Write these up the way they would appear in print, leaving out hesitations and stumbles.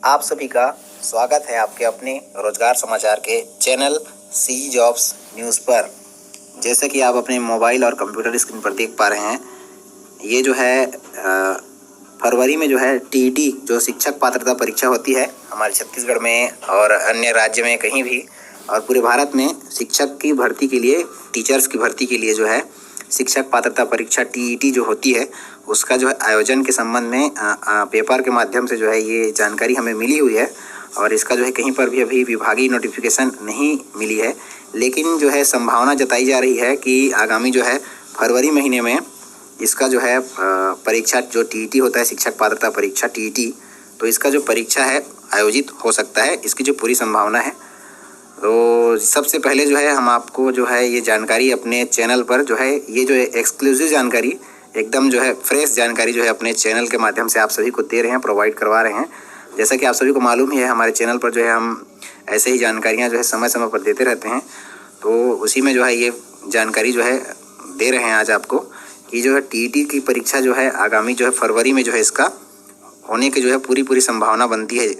आप सभी का स्वागत है आपके अपने रोजगार समाचार के चैनल सी जॉब्स न्यूज़ पर। जैसे कि आप अपने मोबाइल और कंप्यूटर स्क्रीन पर देख पा रहे हैं, ये जो है फरवरी में जो है टीईटी जो शिक्षक पात्रता परीक्षा होती है हमारे छत्तीसगढ़ में और अन्य राज्य में कहीं भी और पूरे भारत में शिक्षक की भर्ती के लिए, टीचर्स की भर्ती के लिए जो है शिक्षक पात्रता परीक्षा टीईटी जो होती है उसका जो है आयोजन के संबंध में पेपर के माध्यम से जो है ये जानकारी हमें मिली हुई है। और इसका जो है कहीं पर भी अभी विभागीय नोटिफिकेशन नहीं मिली है, लेकिन जो है संभावना जताई जा रही है कि आगामी जो है फरवरी महीने में इसका जो है परीक्षा जो टीईटी होता है, शिक्षक पात्रता परीक्षा टीईटी, तो इसका जो परीक्षा है आयोजित हो सकता है, इसकी जो पूरी संभावना है। तो सबसे पहले जो है हम आपको जो है ये जानकारी अपने चैनल पर जो है ये जो एक्सक्लूसिव जानकारी, एकदम जो है फ्रेश जानकारी जो है अपने चैनल के माध्यम से आप सभी को दे रहे हैं, प्रोवाइड करवा रहे हैं। जैसा कि आप सभी को मालूम ही है, हमारे चैनल पर जो है हम ऐसे ही जानकारियाँ जो है समय समय पर देते रहते हैं। तो उसी में जो है ये जानकारी जो है दे रहे हैं आज आपको कि जो है टीईटी की परीक्षा जो है आगामी जो है फरवरी में जो है इसका होने की जो है पूरी संभावना बनती है।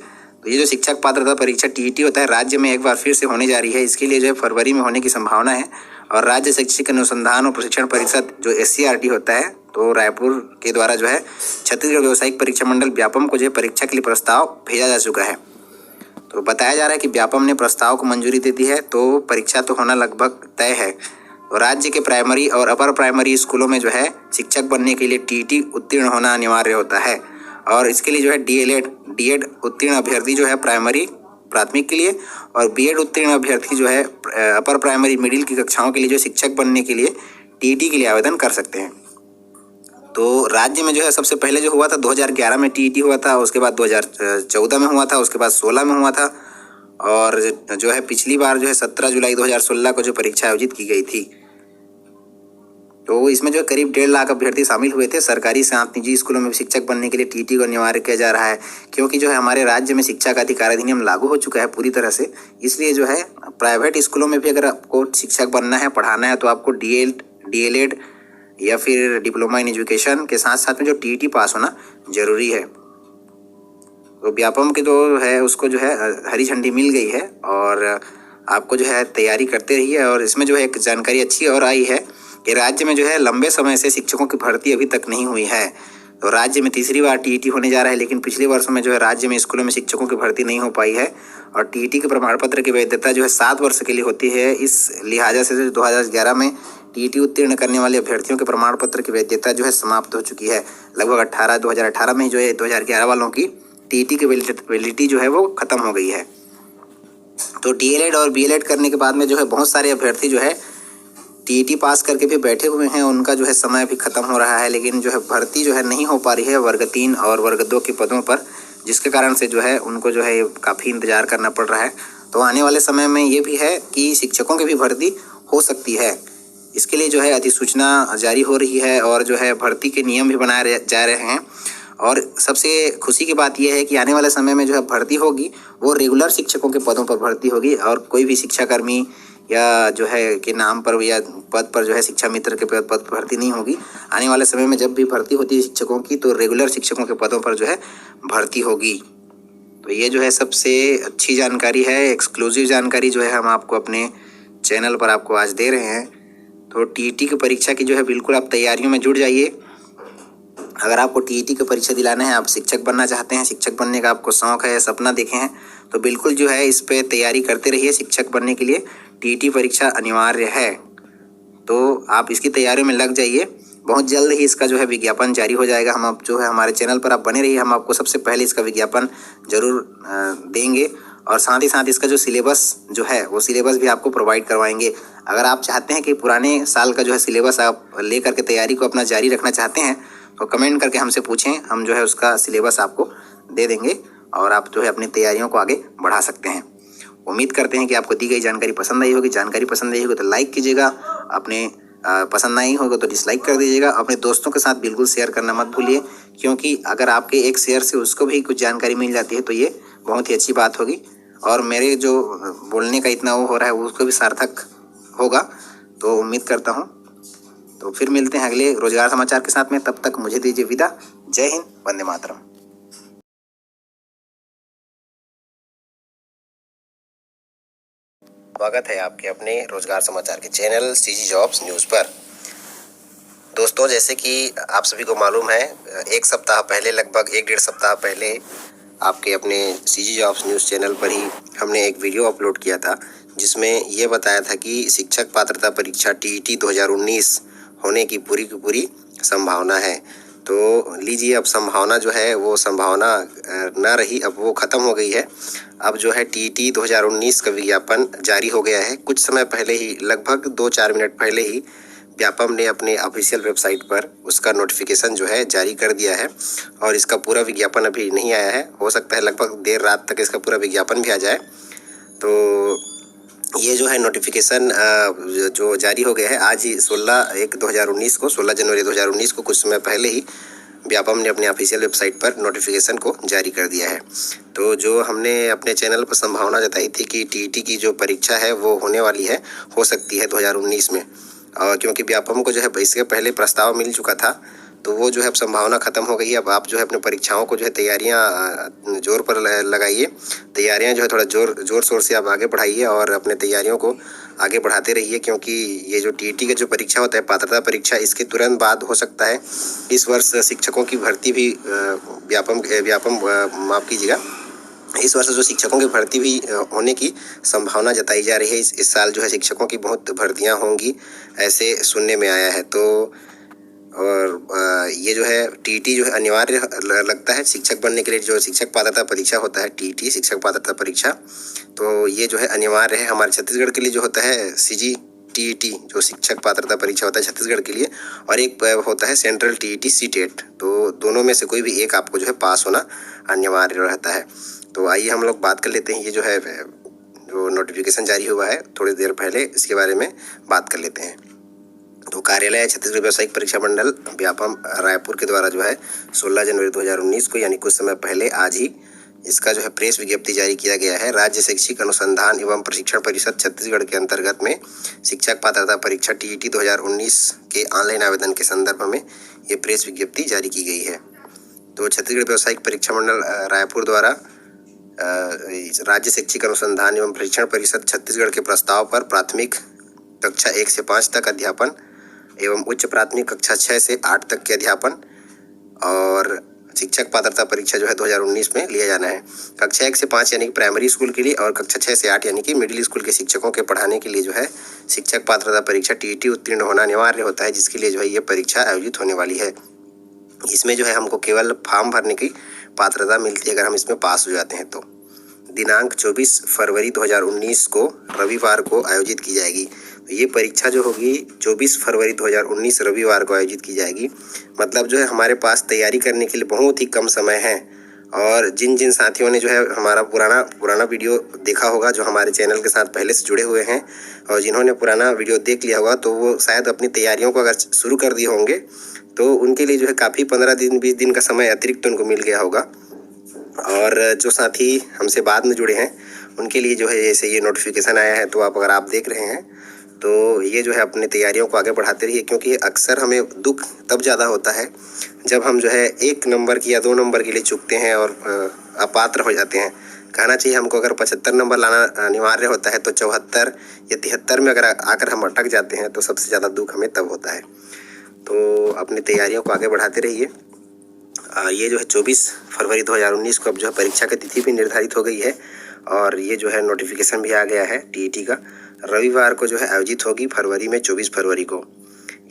तो ये जो शिक्षक पात्रता परीक्षा टीईटी होता है राज्य में एक बार फिर से होने जा रही है, इसके लिए जो है फरवरी में होने की संभावना है। और राज्य शैक्षिक अनुसंधान और प्रशिक्षण परिषद जो SCRT होता है, तो रायपुर के द्वारा जो है छत्तीसगढ़ व्यावसायिक परीक्षा मंडल व्यापम को जो है परीक्षा के लिए प्रस्ताव भेजा जा चुका है। तो बताया जा रहा है कि व्यापम ने प्रस्ताव को मंजूरी दे दी है, तो परीक्षा तो होना लगभग तय है। तो राज्य के प्राइमरी और अपर प्राइमरी स्कूलों में जो है शिक्षक बनने के लिए टीईटी उत्तीर्ण होना अनिवार्य होता है। और इसके लिए जो है डीएड उत्तीर्ण अभ्यर्थी जो है प्राइमरी प्राथमिक के लिए और बीएड उत्तीर्ण अभ्यर्थी जो है अपर प्राइमरी मिडिल की कक्षाओं के लिए जो शिक्षक बनने के लिए टीईटी के लिए आवेदन कर सकते हैं। तो राज्य में जो है सबसे पहले जो हुआ था 2011 में टीईटी हुआ था, उसके बाद 2014 में हुआ था, उसके बाद 16 में हुआ था और जो है पिछली बार जो है 17 जुलाई 2016 को जो परीक्षा आयोजित की गई थी। तो इसमें जो करीब 1.5 लाख अभ्यर्थी शामिल हुए थे। सरकारी साथ निजी स्कूलों में शिक्षक बनने के लिए टीईटी को अनिवार्य किया जा रहा है, क्योंकि जो है हमारे राज्य में शिक्षा का अधिकार अधिनियम लागू हो चुका है पूरी तरह से। इसलिए जो है प्राइवेट स्कूलों में भी अगर आपको शिक्षक बनना है, पढ़ाना है, तो आपको डीएलएड या फिर डिप्लोमा इन एजुकेशन के साथ साथ में जो टीईटी पास होना जरूरी है। तो व्यापम के जो है उसको जो है हरी झंडी मिल गई है और आपको जो है तैयारी करते रहिए। और इसमें जो है एक जानकारी अच्छी और आई है कि राज्य में जो है लंबे समय से शिक्षकों की भर्ती अभी तक नहीं हुई है। तो राज्य में तीसरी बार टीईटी होने जा रहा है, लेकिन पिछले वर्षों में जो है राज्य में स्कूलों में शिक्षकों की भर्ती नहीं हो पाई है। और टीईटी के प्रमाण पत्र की वैधता जो है 7 वर्ष के लिए होती है। इस लिहाजा से 2011 में टीईटी उत्तीर्ण करने वाले अभ्यर्थियों के प्रमाण पत्र की वैधता जो है समाप्त हो चुकी है। लगभग 2018 में जो है 2011 वालों की टीईटी की वैलिडिटी जो है वो खत्म हो गई है। तो डीएलएड और बीएलएड करने के बाद में जो है बहुत सारे अभ्यर्थी जो है टीईटी पास करके भी बैठे हुए हैं, उनका जो है समय भी खत्म हो रहा है, लेकिन जो है भर्ती जो है नहीं हो पा रही है वर्ग 3 और वर्ग 2 के पदों पर, जिसके कारण से जो है उनको जो है काफ़ी इंतजार करना पड़ रहा है। तो आने वाले समय में ये भी है कि शिक्षकों की भी भर्ती हो सकती है। इसके लिए जो है अधिसूचना जारी हो रही है और जो है भर्ती के नियम भी बनाए जा रहे हैं। और सबसे खुशी की बात यह है कि आने वाले समय में जो है भर्ती होगी वो रेगुलर शिक्षकों के पदों पर भर्ती होगी और कोई भी शिक्षाकर्मी या जो है के नाम पर या पद पर जो है शिक्षा मित्र के पद पर भर्ती नहीं होगी। आने वाले समय में जब भी भर्ती होती है शिक्षकों की, तो रेगुलर शिक्षकों के पदों पर जो है भर्ती होगी। तो ये जो है सबसे अच्छी जानकारी है, एक्सक्लूसिव जानकारी जो है हम आपको अपने चैनल पर आपको आज दे रहे हैं। तो टीईटी की परीक्षा की जो है बिल्कुल आप तैयारियों में जुट जाइए। अगर आपको टीईटी की परीक्षा दिलाना है, आप शिक्षक बनना चाहते हैं, शिक्षक बनने का आपको शौक़ है, सपना देखे हैं, तो बिल्कुल जो है इस पे तैयारी करते रहिए। शिक्षक बनने के लिए टीईटी परीक्षा अनिवार्य है, तो आप इसकी तैयारियों में लग जाइए। बहुत जल्द ही इसका जो है विज्ञापन जारी हो जाएगा। हम आप जो है हमारे चैनल पर आप बने रहिए, हम आपको सबसे पहले इसका विज्ञापन जरूर देंगे और साथ ही साथ इसका जो सिलेबस जो है वो सिलेबस भी आपको प्रोवाइड करवाएंगे। अगर आप चाहते हैं कि पुराने साल का जो है सिलेबस आप ले करके तैयारी को अपना जारी रखना चाहते हैं, तो कमेंट करके हमसे पूछें, हम जो है उसका सिलेबस आपको दे देंगे और आप जो है अपनी तैयारियों को आगे बढ़ा सकते हैं। उम्मीद करते हैं कि आपको दी गई जानकारी पसंद आई होगी। जानकारी पसंद आई होगी तो लाइक कीजिएगा, अपने पसंद नहीं होगा तो डिसलाइक कर दीजिएगा। अपने दोस्तों के साथ बिल्कुल शेयर करना मत भूलिए, क्योंकि अगर आपके एक शेयर से उसको भी कुछ जानकारी मिल जाती है तो ये बहुत ही अच्छी बात होगी और मेरे जो बोलने का इतना वो हो रहा है उसको भी सार्थक होगा। तो उम्मीद करता हूँ। तो फिर मिलते हैं अगले रोजगार समाचार के साथ में, तब तक मुझे दीजिए विदा। जय हिंद, वंदे मातरम। स्वागत है आपके अपने रोजगार समाचार के चैनल सीजी जॉब्स न्यूज़ पर। दोस्तों, जैसे कि आप सभी को मालूम है, एक सप्ताह पहले, लगभग 1-1.5 सप्ताह पहले आपके अपने सीजी जॉब्स न्यूज़ चैनल पर ही हमने एक वीडियो अपलोड किया था, जिसमें ये बताया था कि शिक्षक पात्रता परीक्षा टीईटी 2019 होने की पूरी संभावना है। तो लीजिए, अब संभावना जो है वो संभावना ना रही, अब वो ख़त्म हो गई है। अब जो है टीईटी 2019 का विज्ञापन जारी हो गया है। कुछ समय पहले ही, लगभग 2-4 मिनट पहले ही व्यापम ने अपने ऑफिशियल वेबसाइट पर उसका नोटिफिकेशन जो है जारी कर दिया है और इसका पूरा विज्ञापन अभी नहीं आया है। हो सकता है लगभग देर रात तक इसका पूरा विज्ञापन भी आ जाए। तो ये जो है नोटिफिकेशन जो जारी हो गया है आज ही 16 जनवरी 2019 को, कुछ समय पहले ही व्यापम ने अपने ऑफिशियल वेबसाइट पर नोटिफिकेशन को जारी कर दिया है। तो जो हमने अपने चैनल पर संभावना जताई थी कि टीईटी की जो परीक्षा है वो होने वाली है, हो सकती है 2019 में, और क्योंकि व्यापम को जो है इसके पहले प्रस्ताव मिल चुका था, तो वो जो है अब संभावना ख़त्म हो गई है। अब आप जो है अपने परीक्षाओं को जो है तैयारियां जोर पर लगाइए, तैयारियां जो है थोड़ा जोर शोर से आप आगे बढ़ाइए और अपने तैयारियों को आगे बढ़ाते रहिए, क्योंकि ये जो टीईटी का जो परीक्षा होता है, पात्रता परीक्षा, इसके तुरंत बाद हो सकता है इस वर्ष शिक्षकों की भर्ती भी माफ़ कीजिएगा, इस वर्ष जो शिक्षकों की भर्ती भी होने की संभावना जताई जा रही है। इस साल जो है शिक्षकों की बहुत भर्तियां होंगी, ऐसे सुनने में आया है। तो और ये जो है टीईटी जो है अनिवार्य लगता है शिक्षक बनने के लिए। जो शिक्षक पात्रता परीक्षा होता है टीईटी, शिक्षक पात्रता परीक्षा, तो ये जो है अनिवार्य है। हमारे छत्तीसगढ़ के लिए जो होता है सीजी टीईटी, जो शिक्षक पात्रता परीक्षा होता है छत्तीसगढ़ के लिए, और एक होता है सेंट्रल टीईटी सीटेट। तो दोनों में से कोई भी एक आपको जो है पास होना अनिवार्य रहता है। तो आइए हम लोग बात कर लेते हैं, ये जो है जो नोटिफिकेशन जारी हुआ है थोड़ी देर पहले, इसके बारे में बात कर लेते हैं। तो कार्यालय छत्तीसगढ़ व्यावसायिक परीक्षा मंडल व्यापम रायपुर के द्वारा जो है 16 जनवरी 2019 को, यानी कुछ समय पहले, आज ही इसका जो है प्रेस विज्ञप्ति जारी किया गया है। राज्य शैक्षिक अनुसंधान एवं प्रशिक्षण परिषद छत्तीसगढ़ के अंतर्गत में शिक्षक पात्रता परीक्षा टीईटी 2019 के ऑनलाइन आवेदन के संदर्भ में ये प्रेस विज्ञप्ति जारी की गई है। तो छत्तीसगढ़ व्यावसायिक परीक्षा मंडल रायपुर द्वारा राज्य शैक्षिक अनुसंधान एवं प्रशिक्षण परिषद छत्तीसगढ़ के प्रस्ताव पर प्राथमिक कक्षा 1 से 5 तक अध्यापन एवं उच्च प्राथमिक कक्षा 6 से 8 तक के अध्यापन और शिक्षक पात्रता परीक्षा जो है 2019 में लिया जाना है। कक्षा 1 से 5 यानी कि प्राइमरी स्कूल के लिए, और कक्षा 6 से 8 यानी कि मिडिल स्कूल के शिक्षकों के पढ़ाने के लिए जो है शिक्षक पात्रता परीक्षा टीईटी उत्तीर्ण होना अनिवार्य होता है, जिसके लिए जो है ये परीक्षा आयोजित होने वाली है। इसमें जो है हमको केवल फॉर्म भरने की पात्रता मिलती है अगर हम इसमें पास हो जाते हैं तो। दिनांक 24 फरवरी 2019 को रविवार को आयोजित की जाएगी। तो ये परीक्षा जो होगी 24 फरवरी 2019 रविवार को आयोजित की जाएगी। मतलब जो है हमारे पास तैयारी करने के लिए बहुत ही कम समय है। और जिन जिन साथियों ने जो है हमारा पुराना वीडियो देखा होगा, जो हमारे चैनल के साथ पहले से जुड़े हुए हैं, और जिन्होंने पुराना वीडियो देख लिया होगा, तो वो शायद अपनी तैयारियों को अगर शुरू कर दिए होंगे तो उनके लिए जो है काफ़ी 15 दिन 20 दिन का समय अतिरिक्त उनको मिल गया होगा। और जो साथी हमसे बाद में जुड़े हैं उनके लिए जो है जैसे ये नोटिफिकेशन आया है, तो अगर आप देख रहे हैं तो ये जो है अपनी तैयारियों को आगे बढ़ाते रहिए, क्योंकि अक्सर हमें दुख तब ज़्यादा होता है जब हम जो है 1 नंबर की या 2 नंबर के लिए चूकते हैं और अपात्र हो जाते हैं। कहना चाहिए हमको अगर 75 नंबर लाना अनिवार्य होता है, तो 74 या 73 में अगर आकर हम अटक जाते हैं तो सबसे ज़्यादा दुख हमें तब होता है। तो अपनी तैयारियों को आगे बढ़ाते रहिए। ये जो है 24 फरवरी 2019 को अब जो है परीक्षा की तिथि भी निर्धारित हो गई है, और ये जो है नोटिफिकेशन भी आ गया है टीईटी का। रविवार को जो है आयोजित होगी फरवरी में, 24 फरवरी को।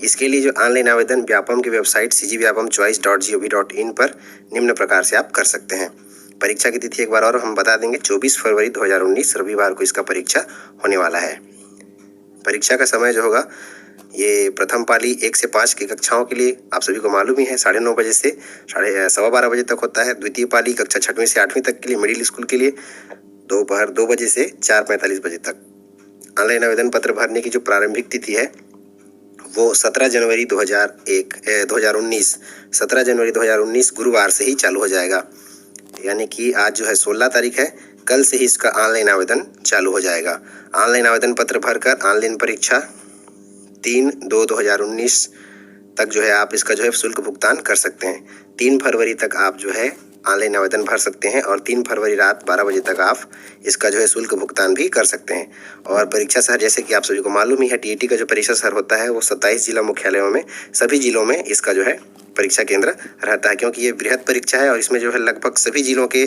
इसके लिए जो ऑनलाइन आवेदन व्यापम की वेबसाइट cgvyapamchoice.gov.in पर निम्न प्रकार से आप कर सकते हैं। परीक्षा की तिथि एक बार और हम बता देंगे, 24 फरवरी 2019 रविवार को इसका परीक्षा होने वाला है। परीक्षा का समय जो होगा, ये प्रथम पाली 1 से 5 की कक्षाओं के लिए आप सभी को मालूम ही है 9:30 बजे से 12:15 बजे तक होता है। द्वितीय पाली कक्षा 6वीं से 8वीं तक के लिए मिडिल स्कूल के लिए दोपहर 2 बजे से 4:45 बजे तक। ऑनलाइन आवेदन पत्र भरने की जो प्रारंभिक तिथि है वो 17 जनवरी 2019 गुरुवार से ही चालू हो जाएगा। यानी कि आज जो है 16 तारीख है, कल से ही इसका ऑनलाइन आवेदन चालू हो जाएगा। ऑनलाइन आवेदन पत्र भरकर ऑनलाइन परीक्षा 3/2/2019 तक जो है आप इसका जो है शुल्क भुगतान कर सकते हैं। 3 फरवरी तक आप जो है ऑनलाइन आवेदन भर सकते हैं और 3 फरवरी रात 12 बजे तक आप इसका जो है शुल्क भुगतान भी कर सकते हैं। और परीक्षा शहर जैसे कि आप सभी को मालूम ही है, टीईटी का जो परीक्षा शहर होता है वो 27 जिला मुख्यालयों में, सभी जिलों में इसका जो है परीक्षा केंद्र रहता है, क्योंकि ये बृहद परीक्षा है और इसमें जो है लगभग सभी जिलों के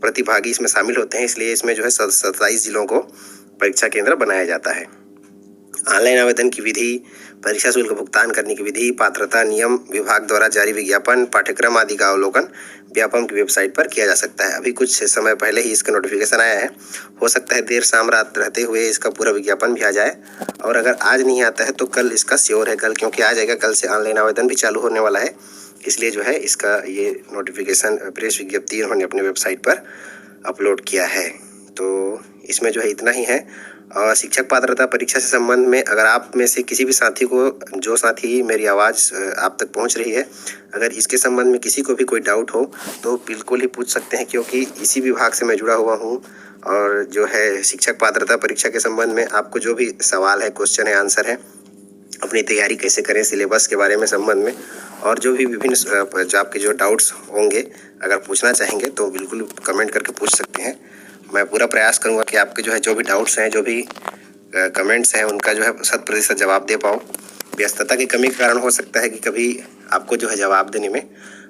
प्रतिभागी इसमें शामिल होते हैं, इसलिए इसमें जो है 27 जिलों को परीक्षा केंद्र बनाया जाता है। ऑनलाइन आवेदन की विधि, परीक्षा शुल्क भुगतान करने की विधि, पात्रता नियम, विभाग द्वारा जारी विज्ञापन, पाठ्यक्रम आदि का अवलोकन व्यापम की वेबसाइट पर किया जा सकता है। अभी कुछ समय पहले ही इसका नोटिफिकेशन आया है, हो सकता है देर शाम रात रहते हुए इसका पूरा विज्ञापन भी आ जाए, और अगर आज नहीं आता है तो कल इसका श्योर है कल, क्योंकि आ जाएगा। कल से ऑनलाइन आवेदन भी चालू होने वाला है, इसलिए जो है इसका ये नोटिफिकेशन प्रेस विज्ञप्ति उन्होंने अपनी वेबसाइट पर अपलोड किया है। तो इसमें जो है इतना ही है। और शिक्षक पात्रता परीक्षा से संबंध में अगर आप में से किसी भी साथी को, जो साथी मेरी आवाज़ आप तक पहुंच रही है, अगर इसके संबंध में किसी को भी कोई डाउट हो तो बिल्कुल ही पूछ सकते हैं, क्योंकि इसी विभाग से मैं जुड़ा हुआ हूं। और जो है शिक्षक पात्रता परीक्षा के संबंध में आपको जो भी सवाल है, क्वेश्चन है, आंसर है, अपनी तैयारी कैसे करें, सिलेबस के बारे में संबंध में, और जो भी विभिन्न जो आपके जो डाउट्स होंगे अगर पूछना चाहेंगे तो बिल्कुल कमेंट करके पूछ सकते हैं। मैं पूरा प्रयास करूंगा कि आपके जो है जो भी डाउट्स हैं, जो भी कमेंट्स हैं, उनका जो है 100% जवाब दे पाऊँ। व्यस्तता की कमी के कारण हो सकता है कि कभी आपको जो है जवाब देने में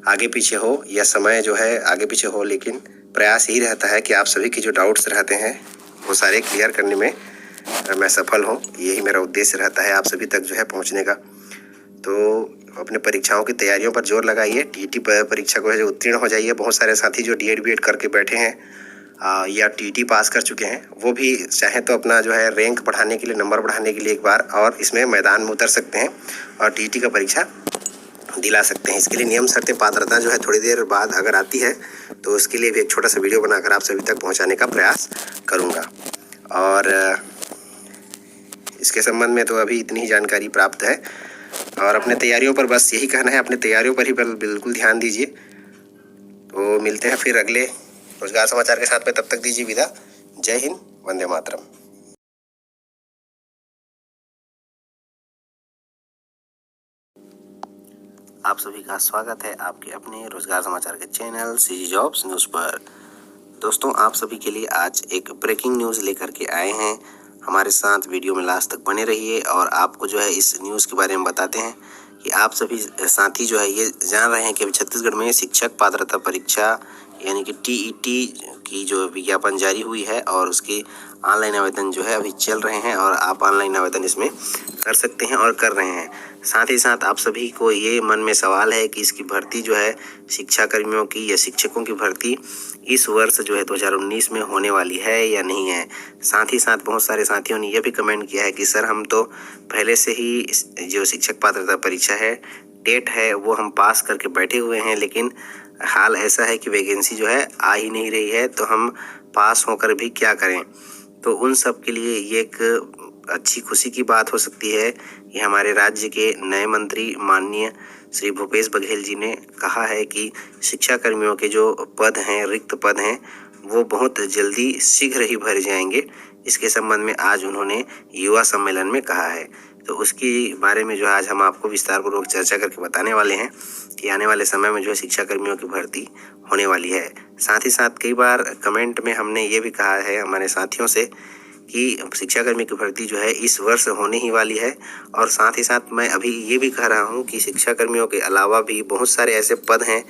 आगे पीछे हो या समय जो है आगे पीछे हो, लेकिन प्रयास यही रहता है कि आप सभी के जो डाउट्स रहते हैं वो सारे क्लियर करने में मैं सफल हूँ। यही मेरा उद्देश्य रहता है आप सभी तक जो है पहुँचने का। तो अपने परीक्षाओं की तैयारियों पर जोर लगाइए, टीईटी परीक्षा को जो उत्तीर्ण हो जाइए। बहुत सारे साथी जो डीएड बीएड करके बैठे हैं या टीईटी पास कर चुके हैं, वो भी चाहे तो अपना जो है रैंक बढ़ाने के लिए, नंबर बढ़ाने के लिए एक बार और इसमें मैदान में उतर सकते हैं और टीईटी का परीक्षा दिला सकते हैं। इसके लिए नियम शर्तें, पात्रता जो है थोड़ी देर बाद अगर आती है तो उसके लिए भी एक छोटा सा वीडियो बनाकर आप सभी तक पहुंचाने का प्रयास करूंगा। और इसके संबंध में तो अभी इतनी ही जानकारी प्राप्त है, और अपने तैयारियों पर बस यही कहना है, अपने तैयारियों पर ही बिल्कुल ध्यान दीजिए। तो मिलते हैं फिर अगले रोजगार समाचार के साथ में, तब तक दीजिए विदा। जय हिंद, वंदे मातरम। आप सभी का स्वागत है आपके अपने रोजगार समाचार के चैनल सीजी जॉब्स न्यूज़ पर। दोस्तों, आप सभी के लिए आज एक ब्रेकिंग न्यूज़ लेकर के आए हैं। हमारे साथ वीडियो में लास्ट तक बने रहिए और आपको जो है इस न्यूज़ के बारे में बताते हैं कि आप सभी साथी जो है ये जान रहे हैं कि अभी छत्तीसगढ़ में शिक्षक पात्रता परीक्षा यानी कि टीईटी की जो विज्ञापन जारी हुई है और उसकी ऑनलाइन आवेदन जो है अभी चल रहे हैं, और आप ऑनलाइन आवेदन इसमें कर सकते हैं और कर रहे हैं। साथ ही साथ आप सभी को ये मन में सवाल है कि इसकी भर्ती जो है शिक्षा कर्मियों की या शिक्षकों की भर्ती इस वर्ष जो है 2019 में होने वाली है या नहीं है। साथ ही साथ बहुत सारे साथियों ने यह भी कमेंट किया है कि सर हम तो पहले से ही जो शिक्षक पात्रता परीक्षा है, टेट है, वो हम पास करके बैठे हुए हैं, लेकिन हाल ऐसा है कि वैकेंसी जो है आ ही नहीं रही है, तो हम पास होकर भी क्या करें। तो उन सब के लिए ये एक अच्छी खुशी की बात हो सकती है कि हमारे राज्य के नए मंत्री माननीय श्री भूपेश बघेल जी ने कहा है कि शिक्षा कर्मियों के जो पद हैं, रिक्त पद हैं, वो बहुत जल्दी शीघ्र ही भर जाएंगे। इसके संबंध में आज उन्होंने युवा सम्मेलन में कहा है, तो उसके बारे में जो आज हम आपको विस्तारपूर्वक चर्चा करके बताने वाले हैं कि आने वाले समय में जो है शिक्षा कर्मियों की भर्ती होने वाली है। साथ ही साथ कई बार कमेंट में हमने ये भी कहा है हमारे साथियों से कि शिक्षाकर्मी की भर्ती जो है इस वर्ष होने ही वाली है, और साथ ही साथ मैं अभी ये भी कह रहा हूँ कि शिक्षाकर्मियों के अलावा भी बहुत सारे ऐसे पद हैं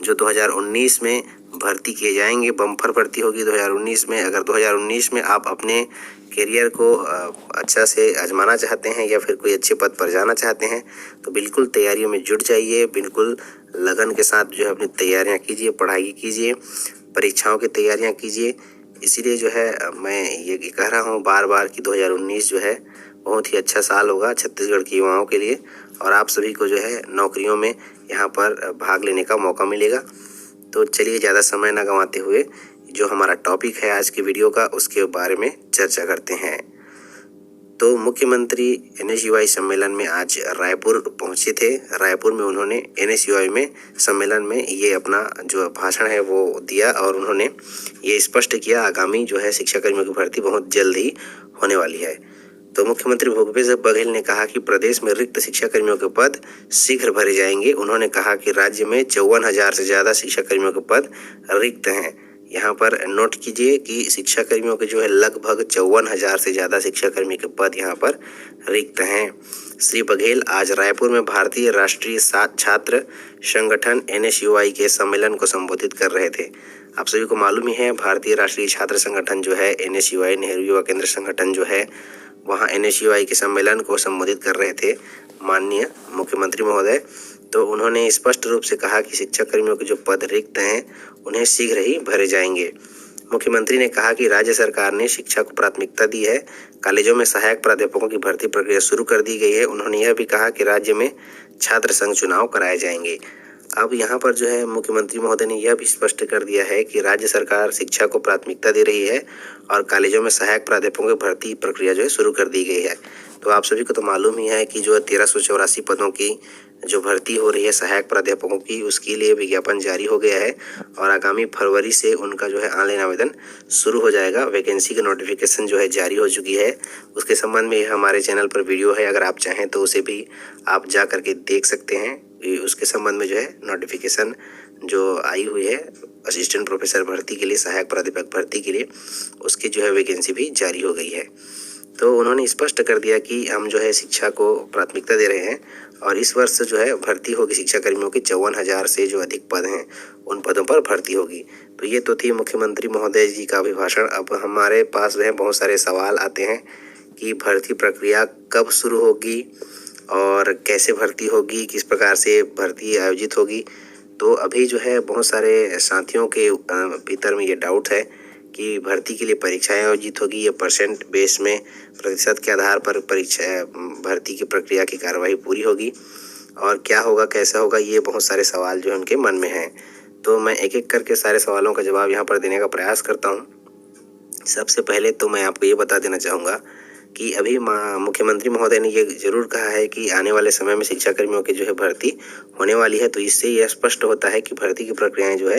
जो 2019 में भर्ती किए जाएंगे। बम्पर भर्ती होगी 2019 में। अगर 2019 में आप अपने करियर को अच्छा से आजमाना चाहते हैं या फिर कोई अच्छे पद पर जाना चाहते हैं तो बिल्कुल तैयारियों में जुट जाइए, बिल्कुल लगन के साथ जो है अपनी तैयारियां कीजिए, पढ़ाई कीजिए, परीक्षाओं की तैयारियां कीजिए। इसीलिए जो है मैं ये कह रहा हूँ बार बार कि 2019 जो है बहुत ही अच्छा साल होगा छत्तीसगढ़ के युवाओं के लिए, और आप सभी को जो है नौकरियों में यहाँ पर भाग लेने का मौका मिलेगा। तो चलिए ज़्यादा समय ना गंवाते हुए जो हमारा टॉपिक है आज की वीडियो का, उसके बारे में चर्चा करते हैं। तो मुख्यमंत्री एनएसयूआई सम्मेलन में आज रायपुर पहुंचे थे। रायपुर में उन्होंने एनएसयूआई में सम्मेलन में ये अपना जो भाषण है वो दिया, और उन्होंने ये स्पष्ट किया आगामी जो है शिक्षाकर्मियों की भर्ती बहुत जल्द ही होने वाली है। तो मुख्यमंत्री भूपेश बघेल ने कहा कि प्रदेश में रिक्त शिक्षा कर्मियों के पद शीघ्र भरे जाएंगे। उन्होंने कहा कि राज्य में 54,000 से ज्यादा शिक्षा कर्मियों के पद रिक्त हैं। यहाँ पर नोट कीजिए कि शिक्षा कर्मियों के जो है लगभग 54,000 से ज्यादा शिक्षा कर्मी के पद यहाँ पर रिक्त हैं। श्री बघेल आज रायपुर में भारतीय राष्ट्रीय छात्र संगठन NSUI के सम्मेलन को संबोधित कर रहे थे। आप सभी को मालूम ही है, भारतीय राष्ट्रीय छात्र संगठन जो है NSUI, नेहरू युवा केंद्र संगठन जो है, वहाँ NSUI के सम्मेलन को संबोधित कर रहे थे माननीय मुख्यमंत्री महोदय। तो उन्होंने स्पष्ट रूप से कहा कि शिक्षा कर्मियों के जो पद रिक्त हैं उन्हें शीघ्र ही भरे जाएंगे। मुख्यमंत्री ने कहा कि राज्य सरकार ने शिक्षा को प्राथमिकता दी है। कॉलेजों में सहायक प्राध्यापकों की भर्ती प्रक्रिया शुरू कर दी गई है। उन्होंने यह भी कहा कि राज्य में छात्र संघ चुनाव कराए जाएंगे। अब यहाँ पर जो है मुख्यमंत्री महोदय ने यह भी स्पष्ट कर दिया है कि राज्य सरकार शिक्षा को प्राथमिकता दे रही है और कॉलेजों में सहायक प्राध्यापकों की भर्ती प्रक्रिया जो है शुरू कर दी गई है। तो आप सभी को तो मालूम ही है कि जो 1384 पदों की जो भर्ती हो रही है सहायक प्राध्यापकों की, उसके लिए विज्ञापन जारी हो गया है और आगामी फरवरी से उनका जो है ऑनलाइन आवेदन शुरू हो जाएगा। वैकेंसी का नोटिफिकेशन जो है जारी हो चुकी है। उसके संबंध में हमारे चैनल पर वीडियो है, अगर आप चाहें तो उसे भी आप जा करके देख सकते हैं। उसके संबंध में जो है नोटिफिकेशन जो आई हुई है असिस्टेंट प्रोफेसर भर्ती के लिए, सहायक प्राध्यापक भर्ती के लिए, उसकी जो है वैकेंसी भी जारी हो गई है। तो उन्होंने स्पष्ट कर दिया कि हम जो है शिक्षा को प्राथमिकता दे रहे हैं और इस वर्ष जो है भर्ती होगी शिक्षा कर्मियों की 54,000 से जो अधिक पद हैं उन पदों पर भर्ती होगी। तो ये तो थी मुख्यमंत्री महोदय जी का अभिभाषण। अब हमारे पास जो है बहुत सारे सवाल आते हैं कि भर्ती प्रक्रिया कब शुरू होगी और कैसे भर्ती होगी, किस प्रकार से भर्ती आयोजित होगी। तो अभी जो है बहुत सारे साथियों के भीतर में ये डाउट है कि भर्ती के लिए परीक्षाएं आयोजित होगी या परसेंट बेस में प्रतिशत के आधार पर परीक्षा भर्ती की प्रक्रिया की कार्यवाही पूरी होगी और क्या होगा, कैसा होगा, ये बहुत सारे सवाल जो है उनके मन में हैं। तो मैं एक एक करके सारे सवालों का जवाब यहाँ पर देने का प्रयास करता हूँ। सबसे पहले तो मैं आपको ये बता देना चाहूँगा कि अभी मुख्यमंत्री महोदय ने ये जरूर कहा है कि आने वाले समय में शिक्षा कर्मियों की जो है भर्ती होने वाली है। तो इससे यह स्पष्ट होता है कि भर्ती की प्रक्रियाएं जो है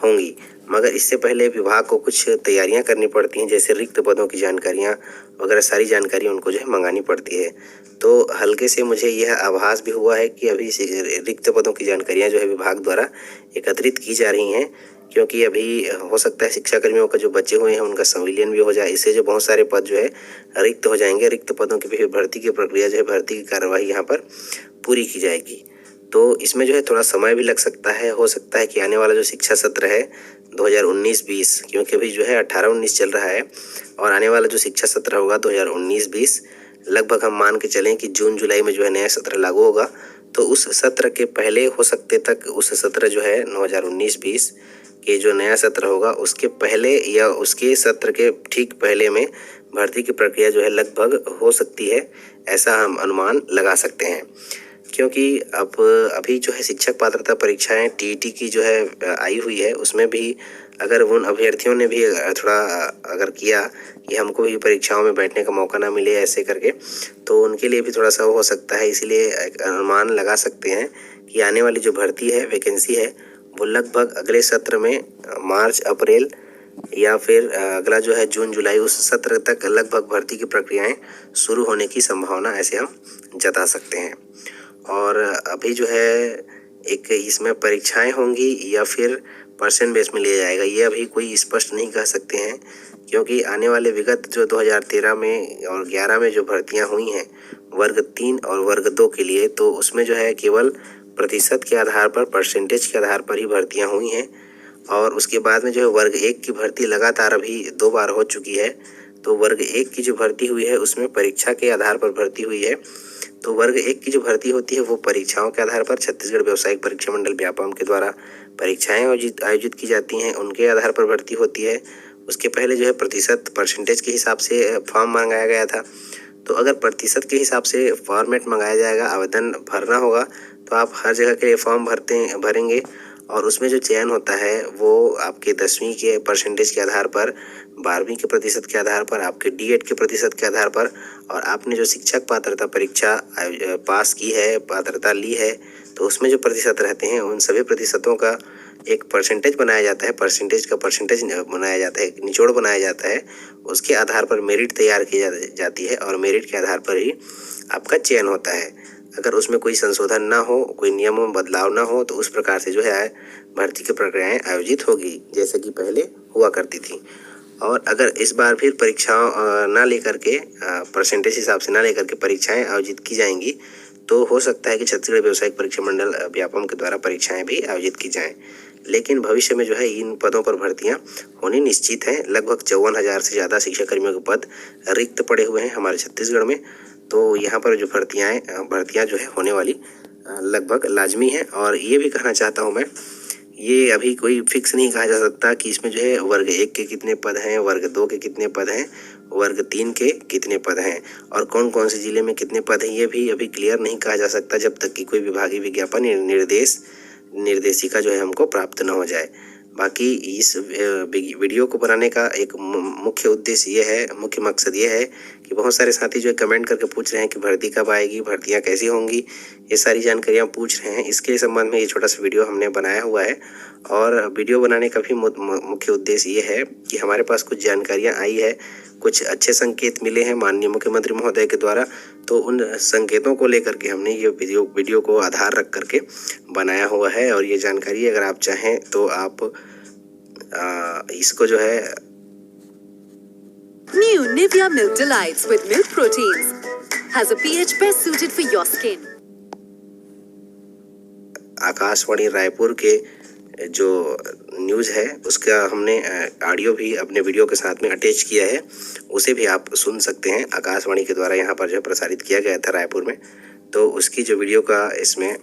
होंगी, मगर इससे पहले विभाग को कुछ तैयारियां करनी पड़ती हैं, जैसे रिक्त पदों की जानकारियां वगैरह सारी जानकारी उनको जो है मंगानी पड़ती है। तो हल्के से मुझे यह आभास भी हुआ है कि अभी रिक्त पदों की जानकारियाँ जो है विभाग द्वारा एकत्रित की जा रही हैं, क्योंकि अभी हो सकता है शिक्षा कर्मियों का जो बचे हुए हैं उनका संविलियन भी हो जाए। इससे जो बहुत सारे पद जो है रिक्त हो जाएंगे। रिक्त पदों की भी भर्ती की प्रक्रिया जो है, भर्ती की कार्यवाही यहाँ पर पूरी की जाएगी। तो इसमें जो है थोड़ा समय भी लग सकता है। हो सकता है कि आने वाला जो शिक्षा सत्र है 2019-20, क्योंकि अभी जो है 18-19 चल रहा है और आने वाला जो शिक्षा सत्र होगा 2019-20 लगभग हम मान के चलें कि जून जुलाई में जो है नया सत्र लागू होगा। तो उस सत्र के पहले हो सकते तक उस सत्र जो है 2019-20 के जो नया सत्र होगा उसके पहले या उसके सत्र के ठीक पहले में भर्ती की प्रक्रिया जो है लगभग हो सकती है, ऐसा हम अनुमान लगा सकते हैं। क्योंकि अब अभी जो है शिक्षक पात्रता परीक्षाएं TET की जो है आई हुई है, उसमें भी अगर उन अभ्यर्थियों ने भी थोड़ा अगर किया कि हमको भी परीक्षाओं में बैठने का मौका ना मिले ऐसे करके, तो उनके लिए भी थोड़ा सा हो सकता है। इसलिए अनुमान लगा सकते हैं कि आने वाली जो भर्ती है, वैकेंसी है, वो लगभग अगले सत्र में मार्च अप्रैल या फिर अगला जो है जून जुलाई उस सत्र तक लगभग भर्ती की प्रक्रियाएं शुरू होने की संभावना ऐसे हम जता सकते हैं। और अभी जो है एक इसमें परीक्षाएं होंगी या फिर परसेंट बेस में लिया जाएगा, ये अभी कोई स्पष्ट नहीं कह सकते हैं, क्योंकि आने वाले विगत जो 2013 में और 11 में जो भर्तियां हुई हैं वर्ग 3 और वर्ग 2 के लिए, तो उसमें जो है केवल प्रतिशत के आधार पर, परसेंटेज के आधार पर ही भर्तियां हुई हैं। और उसके बाद में जो है वर्ग 1 की भर्ती लगातार अभी 2 बार हो चुकी है। तो वर्ग 1 की जो भर्ती हुई है उसमें परीक्षा के आधार पर भर्ती हुई है। तो वर्ग 1 की जो भर्ती होती है वो परीक्षाओं के आधार पर छत्तीसगढ़ व्यावसायिक परीक्षा मंडल व्यापम के द्वारा परीक्षाएं आयोजित की जाती हैं, उनके आधार पर भर्ती होती है। उसके पहले जो है प्रतिशत, परसेंटेज के हिसाब से फॉर्म मंगाया गया था। तो अगर प्रतिशत के हिसाब से फॉर्मेट मंगाया जाएगा, आवेदन भरना होगा, तो आप हर जगह के लिए फॉर्म भरेंगे और उसमें जो चयन होता है वो आपके 10वीं के परसेंटेज के आधार पर, 12वीं के प्रतिशत के आधार पर, आपके D.ED के प्रतिशत के आधार पर, और आपने जो शिक्षक पात्रता परीक्षा पास की है, पात्रता ली है, तो उसमें जो प्रतिशत रहते हैं उन सभी प्रतिशतों का एक परसेंटेज बनाया जाता है, परसेंटेज बनाया जाता है, एक निचोड़ बनाया जाता है। उसके आधार पर मेरिट तैयार की जाती है और मेरिट के आधार पर ही आपका चयन होता है। अगर उसमें कोई संशोधन ना हो, कोई नियमों में बदलाव ना हो, तो उस प्रकार से जो है भर्ती की प्रक्रियाएं आयोजित होगी जैसे कि पहले हुआ करती थी। और अगर इस बार फिर परीक्षाओं ना लेकर के परसेंटेज हिसाब से ना लेकर के परीक्षाएं आयोजित की जाएंगी, तो हो सकता है कि छत्तीसगढ़ व्यावसायिक परीक्षा मंडल व्यापम के द्वारा परीक्षाएं भी आयोजित की जाएं। लेकिन भविष्य में जो है इन पदों पर भर्तियां होनी निश्चित हैं। लगभग 54,000 से ज़्यादा शिक्षा कर्मियों के पद रिक्त पड़े हुए हैं हमारे छत्तीसगढ़ में। तो यहाँ पर जो भर्तियां जो है होने वाली लगभग लाजमी है। और ये भी कहना चाहता हूँ मैं, ये अभी कोई फिक्स नहीं कहा जा सकता कि इसमें जो है वर्ग 1 के कितने पद हैं, वर्ग 2 के कितने पद हैं, वर्ग 3 के कितने पद हैं और कौन कौन से जिले में कितने पद हैं, ये भी अभी क्लियर नहीं कहा जा सकता जब तक कि कोई विभागीय विज्ञापन निर्देशिका जो है हमको प्राप्त न हो जाए। बाकी इस वीडियो को बनाने का एक मुख्य उद्देश्य ये है, मुख्य मकसद ये है कि बहुत सारे साथी जो है कमेंट करके पूछ रहे हैं कि भर्ती कब आएगी, भर्तियां कैसी होंगी, ये सारी जानकारियां पूछ रहे हैं। इसके संबंध में ये छोटा सा वीडियो हमने बनाया हुआ है। और वीडियो बनाने का भी मुख्य उद्देश्य ये है कि हमारे पास कुछ जानकारियाँ आई है, कुछ अच्छे संकेत मिले हैं माननीय मुख्यमंत्री महोदय के द्वारा, तो उन संकेतों को लेकर के हमने ये वीडियो को आधार रख करके बनाया हुआ है। और ये जानकारी अगर आप चाहें तो आप इसको जो है New Nivea Milk Delights with milk proteins has a pH best suited for your skin. Akashvani Raipur के जो न्यूज़ है उसका हमने ऑडियो भी अपने वीडियो के साथ में अटैच किया है, उसे भी आप सुन सकते हैं। आकाशवाणी के द्वारा यहाँ पर जो प्रसारित किया गया था रायपुर में, तो उसकी जो वीडियो का इसमें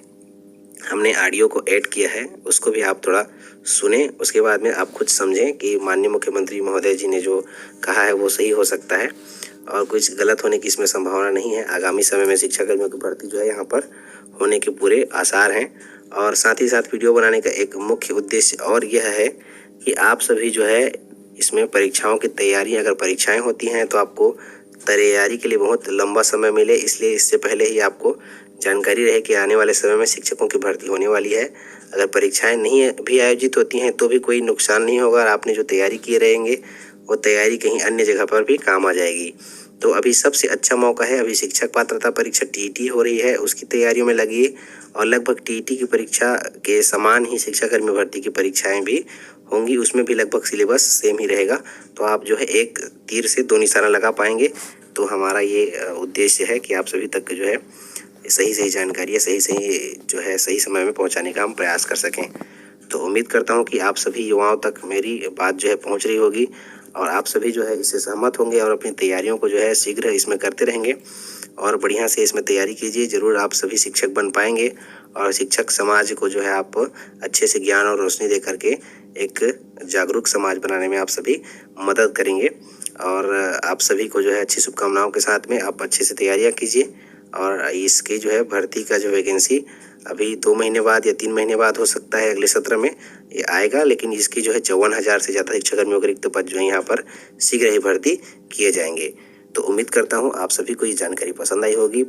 हमने ऑडियो को ऐड किया है, उसको भी आप थोड़ा सुने। उसके बाद में आप खुद समझें कि माननीय मुख्यमंत्री महोदय जी ने जो कहा है वो सही हो सकता है और कुछ गलत होने की इसमें संभावना नहीं है। आगामी समय में शिक्षा कर्मियों की भर्ती जो है यहाँ पर होने के पूरे आसार हैं। और साथ ही साथ वीडियो बनाने का एक मुख्य उद्देश्य और यह है कि आप सभी जो है इसमें परीक्षाओं की तैयारी, अगर परीक्षाएं होती हैं तो आपको तैयारी के लिए बहुत लंबा समय मिले, इसलिए इससे पहले ही आपको जानकारी रहे कि आने वाले समय में शिक्षकों की भर्ती होने वाली है। अगर परीक्षाएं नहीं भी आयोजित होती हैं तो भी कोई नुकसान नहीं होगा और आपने जो तैयारी किए रहेंगे वो तैयारी कहीं अन्य जगह पर भी काम आ जाएगी। तो अभी सबसे अच्छा मौका है, अभी शिक्षक पात्रता परीक्षा टीईटी हो रही है, उसकी तैयारियों में लगिए। और लगभग टीईटी की परीक्षा के समान ही शिक्षाकर्मी भर्ती की परीक्षाएं भी होंगी, उसमें भी लगभग सिलेबस सेम ही रहेगा। तो आप जो है एक तीर से दो निशाना लगा पाएंगे। तो हमारा ये उद्देश्य है कि आप सभी तक जो है सही जानकारी सही समय में पहुंचाने का हम प्रयास कर सकें। तो उम्मीद करता हूं कि आप सभी युवाओं तक मेरी बात जो है पहुंच रही होगी और आप सभी जो है इससे सहमत होंगे और अपनी तैयारियों को जो है शीघ्र इसमें करते रहेंगे और बढ़िया से इसमें तैयारी कीजिए। ज़रूर आप सभी शिक्षक बन पाएंगे और शिक्षक समाज को जो है आप अच्छे से ज्ञान और रोशनी दे करके एक जागरूक समाज बनाने में आप सभी मदद करेंगे। और आप सभी को जो है अच्छी शुभकामनाओं के साथ में आप अच्छे से तैयारियां कीजिए। और इसकी जो है भर्ती का जो वैकेंसी अभी 2 महीने बाद या 3 महीने बाद हो सकता है, अगले सत्र में ये आएगा। लेकिन इसकी जो है 54,000 से ज़्यादा शिक्षाकर्मियों के रिक्त पद जो है यहाँ पर शीघ्र ही भर्ती किए जाएंगे। तो उम्मीद करता हूँ आप सभी को ये जानकारी पसंद आई होगी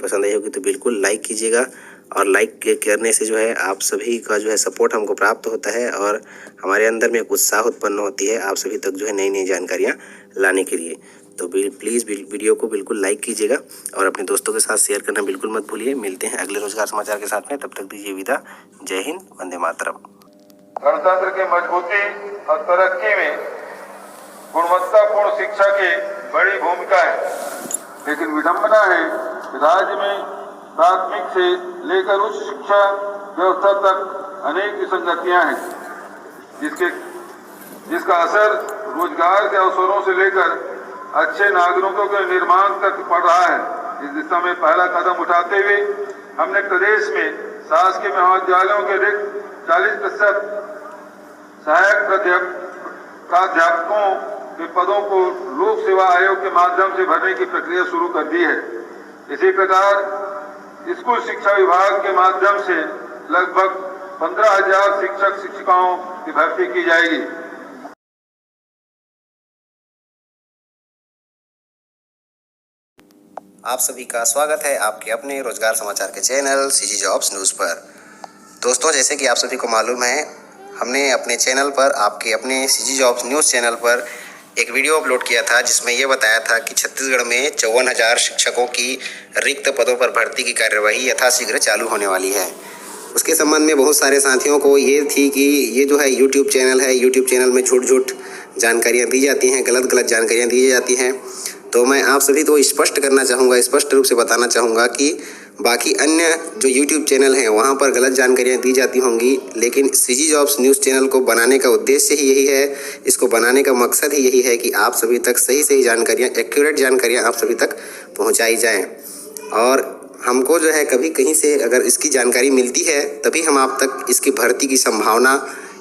तो बिल्कुल लाइक कीजिएगा। और लाइक करने से जो है आप सभी का जो है सपोर्ट हमको प्राप्त होता है और हमारे अंदर में एक उत्साह उत्पन्न होती है आप सभी तक जो है नई जानकारियाँ लाने के लिए। तो प्लीज़ वीडियो को बिल्कुल लाइक कीजिएगा और अपने दोस्तों के साथ शेयर करना बिल्कुल मत भूलिए। मिलते हैं अगले रोजगार समाचार के साथ में, तब तक दीजिए विदा। जय हिंद, वंदे मातरम। गणतंत्र की मजबूती और तरक्की में गुणवत्तापूर्ण शिक्षा की बड़ी भूमिका है, लेकिन विडंबना है कि राज्य में प्राथमिक से लेकर उच्च शिक्षा व्यवस्था तक अनेक विसंगतियां हैं, जिसका असर रोजगार के अवसरों से लेकर अच्छे नागरिकों के निर्माण तक पड़ रहा है। इस दिशा में पहला कदम उठाते हुए हमने प्रदेश में शासकीय महाविद्यालयों के रिक्त 40% सहायक प्राध्यापकों के पदों को लोक सेवा आयोग के माध्यम से भरने की प्रक्रिया शुरू कर दी है। इसी प्रकार स्कूल शिक्षा विभाग के माध्यम से लगभग 15,000 शिक्षक शिक्षिकाओं की भर्ती की जाएगी। आप सभी का स्वागत है आपके अपने रोजगार समाचार के चैनल सीजी जॉब्स न्यूज़ पर। दोस्तों, जैसे कि आप सभी को मालूम है, हमने अपने चैनल पर, आपके अपने सीजी जॉब्स न्यूज़ चैनल पर एक वीडियो अपलोड किया था जिसमें ये बताया था कि छत्तीसगढ़ में 54,000 शिक्षकों की रिक्त पदों पर भर्ती की कार्यवाही यथाशीघ्र चालू होने वाली है। उसके संबंध में बहुत सारे साथियों को ये थी कि ये जो है यूट्यूब चैनल है, यूट्यूब चैनल में झूठ जानकारियाँ दी जाती हैं, गलत जानकारियाँ दी जाती हैं। तो मैं आप सभी को स्पष्ट करना चाहूँगा, स्पष्ट रूप से बताना चाहूँगा कि बाकी अन्य जो यूट्यूब चैनल हैं वहाँ पर गलत जानकारियाँ दी जाती होंगी, लेकिन सीजी जॉब्स न्यूज़ चैनल को बनाने का उद्देश्य ही यही है, इसको बनाने का मकसद ही यही है कि आप सभी तक सही जानकारियाँ, एक्यूरेट जानकारियाँ आप सभी तक पहुँचाई जाएँ। और हमको जो है कभी कहीं से अगर इसकी जानकारी मिलती है तभी हम आप तक इसकी भर्ती की संभावना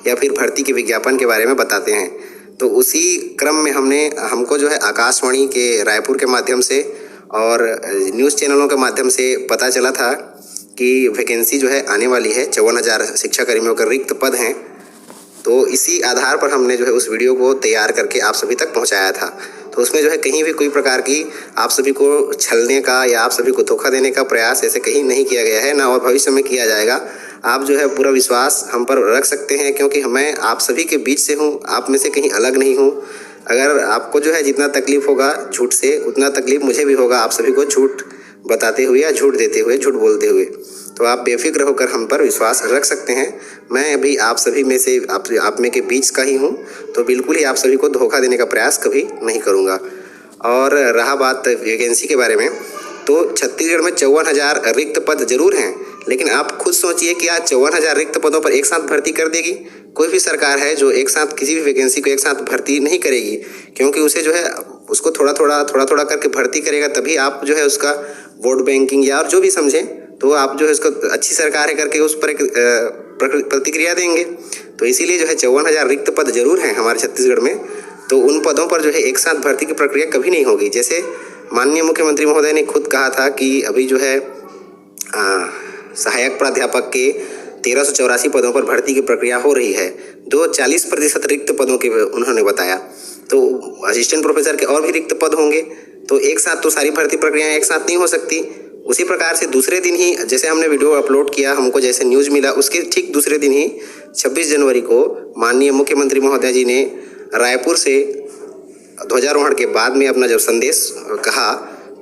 या फिर भर्ती के विज्ञापन के बारे में बताते हैं। तो उसी क्रम में हमको जो है आकाशवाणी के रायपुर के माध्यम से और न्यूज़ चैनलों के माध्यम से पता चला था कि वैकेंसी जो है आने वाली है, 54,000 शिक्षा कर्मियों के रिक्त पद हैं। तो इसी आधार पर हमने जो है उस वीडियो को तैयार करके आप सभी तक पहुंचाया था। तो उसमें जो है कहीं भी कोई प्रकार की आप सभी को छलने का या आप सभी को धोखा देने का प्रयास ऐसे कहीं नहीं किया गया है, ना और भविष्य में किया जाएगा। आप जो है पूरा विश्वास हम पर रख सकते हैं, क्योंकि मैं आप सभी के बीच से हूँ, आप में से कहीं अलग नहीं हूँ। अगर आपको जो है जितना तकलीफ़ होगा झूठ से, उतना तकलीफ़ मुझे भी होगा आप सभी को झूठ बताते हुए या झूठ देते हुए, झूठ बोलते हुए। तो आप बेफिक्र होकर हम पर विश्वास रख सकते हैं। मैं अभी आप सभी में से आप में के बीच का ही हूँ, तो बिल्कुल ही आप सभी को धोखा देने का प्रयास कभी नहीं करूँगा। और रहा बात वैकेंसी के बारे में, तो छत्तीसगढ़ में 54,000 रिक्त पद जरूर हैं, लेकिन आप खुद सोचिए कि आज 54,000 रिक्त पदों पर एक साथ भर्ती कर देगी? कोई भी सरकार है जो एक साथ किसी भी वैकेंसी को एक साथ भर्ती नहीं करेगी, क्योंकि उसे जो है उसको थोड़ा थोड़ा करके भर्ती करेगा, तभी आप जो है उसका वोट बैंकिंग या और जो भी समझें, तो आप जो है उसको अच्छी सरकार है करके उस पर प्रतिक्रिया देंगे। तो इसीलिए जो है 54,000 रिक्त पद जरूर हैं हमारे छत्तीसगढ़ में। तो उन पदों पर जो है एक साथ भर्ती की प्रक्रिया कभी नहीं होगी। जैसे माननीय मुख्यमंत्री महोदय ने खुद कहा था कि अभी जो है सहायक प्राध्यापक के 1384 पदों पर भर्ती की प्रक्रिया हो रही है, 40% रिक्त पदों के उन्होंने बताया। तो असिस्टेंट प्रोफेसर के और भी रिक्त पद होंगे, तो एक साथ तो सारी भर्ती प्रक्रियाएं एक साथ नहीं हो सकती। उसी प्रकार से दूसरे दिन ही जैसे हमने वीडियो अपलोड किया, हमको जैसे न्यूज़ मिला, उसके ठीक दूसरे दिन ही 26 जनवरी को माननीय मुख्यमंत्री महोदय जी ने रायपुर से ध्वजारोहण के बाद में अपना जब संदेश कहा,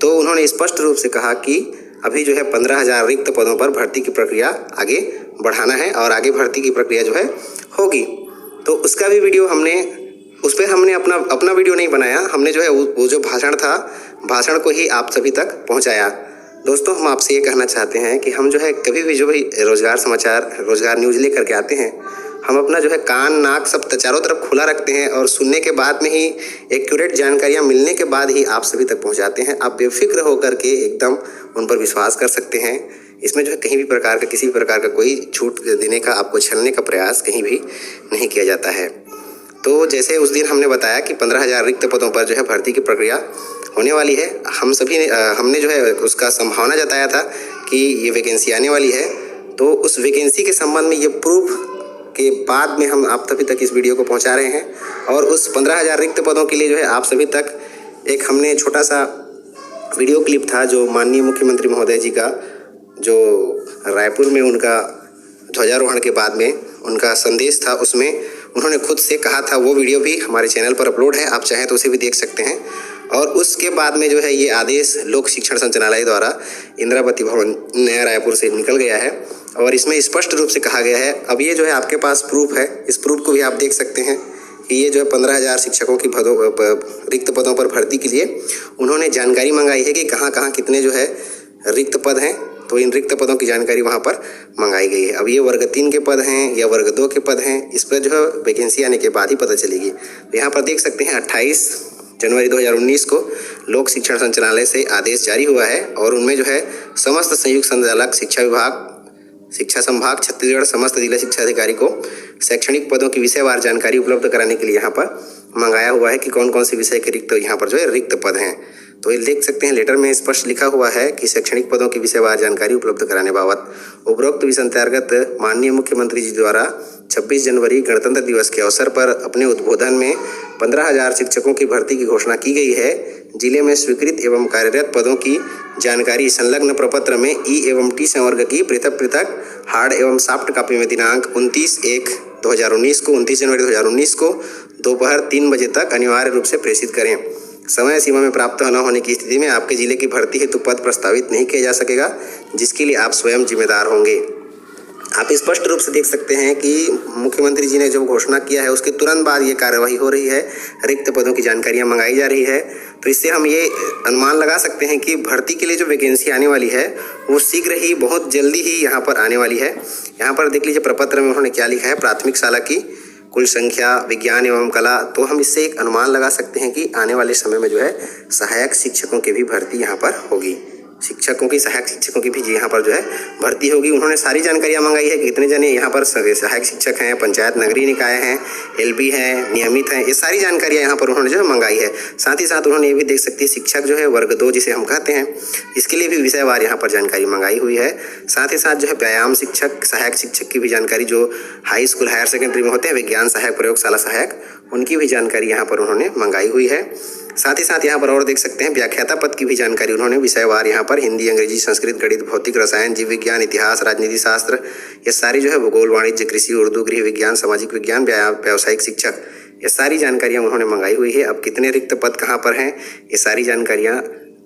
तो उन्होंने स्पष्ट रूप से कहा कि अभी जो है 15,000 रिक्त पदों पर भर्ती की प्रक्रिया आगे बढ़ाना है और आगे भर्ती की प्रक्रिया जो है होगी। तो उसका भी वीडियो उस पर हमने अपना वीडियो नहीं बनाया, हमने जो है वो जो भाषण था, भाषण को ही आप सभी तक पहुंचाया। दोस्तों, हम आपसे ये कहना चाहते हैं कि हम जो है कभी भी जो भी रोजगार समाचार, रोजगार न्यूज़ लेकर के आते हैं, हम अपना जो है कान नाक सब चारों तरफ खुला रखते हैं और सुनने के बाद में ही एक्यूरेट जानकारियाँ मिलने के बाद ही आप सभी तक पहुंचाते हैं। आप बेफिक्र होकर के एकदम उन पर विश्वास कर सकते हैं। इसमें जो है कहीं भी प्रकार का, किसी भी प्रकार का कोई झूठ देने का, आपको छलने का प्रयास कहीं भी नहीं किया जाता है। तो जैसे उस दिन हमने बताया कि 15,000 रिक्त पदों पर जो है भर्ती की प्रक्रिया होने वाली है, हमने जो है उसका संभावना जताया था कि ये वैकेंसी आने वाली है। तो उस वैकेंसी के संबंध में ये प्रूफ के बाद में हम आप सभी तक इस वीडियो को पहुंचा रहे हैं। और उस 15,000 रिक्त पदों के लिए जो है आप सभी तक एक हमने छोटा सा वीडियो क्लिप था जो माननीय मुख्यमंत्री महोदय जी का, जो रायपुर में उनका ध्वजारोहण के बाद में उनका संदेश था, उसमें उन्होंने खुद से कहा था, वो वीडियो भी हमारे चैनल पर अपलोड है, आप चाहें तो उसे भी देख सकते हैं। और उसके बाद में जो है ये आदेश लोक शिक्षण संचालनालय द्वारा इंदिरावती भवन नया रायपुर से निकल गया है और इसमें स्पष्ट रूप से कहा गया है। अब ये जो है आपके पास प्रूफ है, इस प्रूफ को भी आप देख सकते हैं कि ये जो है 15,000 शिक्षकों की रिक्त पदों पर भर्ती के लिए उन्होंने जानकारी मंगाई है कि कहाँ कहाँ कितने जो है रिक्त पद हैं। तो इन रिक्त पदों की जानकारी वहाँ पर मंगाई गई है। अब ये वर्ग 3 के पद हैं या वर्ग 2 के पद हैं, इस पर जो है वैकेंसी आने के बाद ही पता चलेगी। तो यहाँ पर देख सकते हैं 28 जनवरी 2019 को लोक शिक्षण संचालनालय से आदेश जारी हुआ है और उनमें जो है समस्त संयुक्त संचालक शिक्षा विभाग, शिक्षा संभाग छत्तीसगढ़, समस्त जिला शिक्षा अधिकारी को शैक्षणिक पदों की विषयवार जानकारी उपलब्ध कराने के लिए यहाँ पर मंगाया हुआ है कि कौन कौन से विषय के रिक्त यहाँ पर जो है रिक्त पद हैं। तो ये देख सकते हैं लेटर में स्पष्ट लिखा हुआ है कि शैक्षणिक पदों की विषयवार जानकारी उपलब्ध कराने बाबत उपरोक्त विषय अंतर्गत माननीय मुख्यमंत्री जी द्वारा 26 जनवरी गणतंत्र दिवस के अवसर पर अपने उद्बोधन में 15,000 शिक्षकों की भर्ती की घोषणा की गई है। जिले में स्वीकृत एवं कार्यरत पदों की जानकारी संलग्न प्रपत्र में ई एवं टी संवर्ग की पृथक पृथक हार्ड एवं सॉफ्ट कॉपी में दिनांक 29 जनवरी 2019 को दोपहर 3 बजे तक अनिवार्य रूप से प्रेषित करें। समय सीमा में प्राप्त न होने की स्थिति में आपके जिले की भर्ती हेतु पद प्रस्तावित नहीं किया जा सकेगा, जिसके लिए आप स्वयं जिम्मेदार होंगे। आप स्पष्ट रूप से देख सकते हैं कि मुख्यमंत्री जी ने जो घोषणा किया है उसके तुरंत बाद ये कार्यवाही हो रही है, रिक्त पदों की जानकारियां मंगाई जा रही है। तो इससे हम ये अनुमान लगा सकते हैं कि भर्ती के लिए जो वैकेंसी आने वाली है वो शीघ्र ही, बहुत जल्दी ही यहाँ पर आने वाली है। यहाँ पर देख लीजिए प्रपत्र में उन्होंने क्या लिखा है, प्राथमिक शाला की कुल संख्या, विज्ञान एवं कला। तो हम इससे एक अनुमान लगा सकते हैं कि आने वाले समय में जो है सहायक शिक्षकों की भी भर्ती यहाँ पर होगी, सहायक शिक्षकों की भी यहाँ पर जो है भर्ती होगी। उन्होंने सारी जानकारियाँ मंगाई है कि कितने जने यहाँ पर सहायक शिक्षक हैं, पंचायत नगरीय निकाय हैं, एलबी हैं, नियमित हैं, ये सारी जानकारियाँ यहाँ पर उन्होंने जो है मंगाई है। साथ ही साथ उन्होंने ये भी देख सकती है शिक्षक जो है वर्ग 2 जिसे हम कहते हैं, इसके लिए भी विषयवार यहाँ पर जानकारी मंगाई हुई है। साथ ही साथ जो है व्यायाम शिक्षक, सहायक शिक्षक की भी जानकारी जो हाई स्कूल हायर सेकेंडरी में होते हैं, विज्ञान सहायक, प्रयोगशाला सहायक, उनकी भी जानकारी यहाँ पर उन्होंने मंगाई हुई है। साथ ही साथ यहाँ पर और देख सकते हैं व्याख्याता पद की भी जानकारी उन्होंने विषयवार यहाँ पर हिंदी, अंग्रेजी, संस्कृत, गणित, भौतिक, रसायन, जीव विज्ञान, इतिहास, राजनीति शास्त्र, ये सारी जो है भूगोल, वाणिज्य, कृषि, उर्दू, गृह विज्ञान, सामाजिक विज्ञान, व्यावसायिक शिक्षक, ये सारी जानकारियाँ उन्होंने मंगाई हुई है। अब कितने रिक्त पद कहाँ पर हैं, ये सारी जानकारियाँ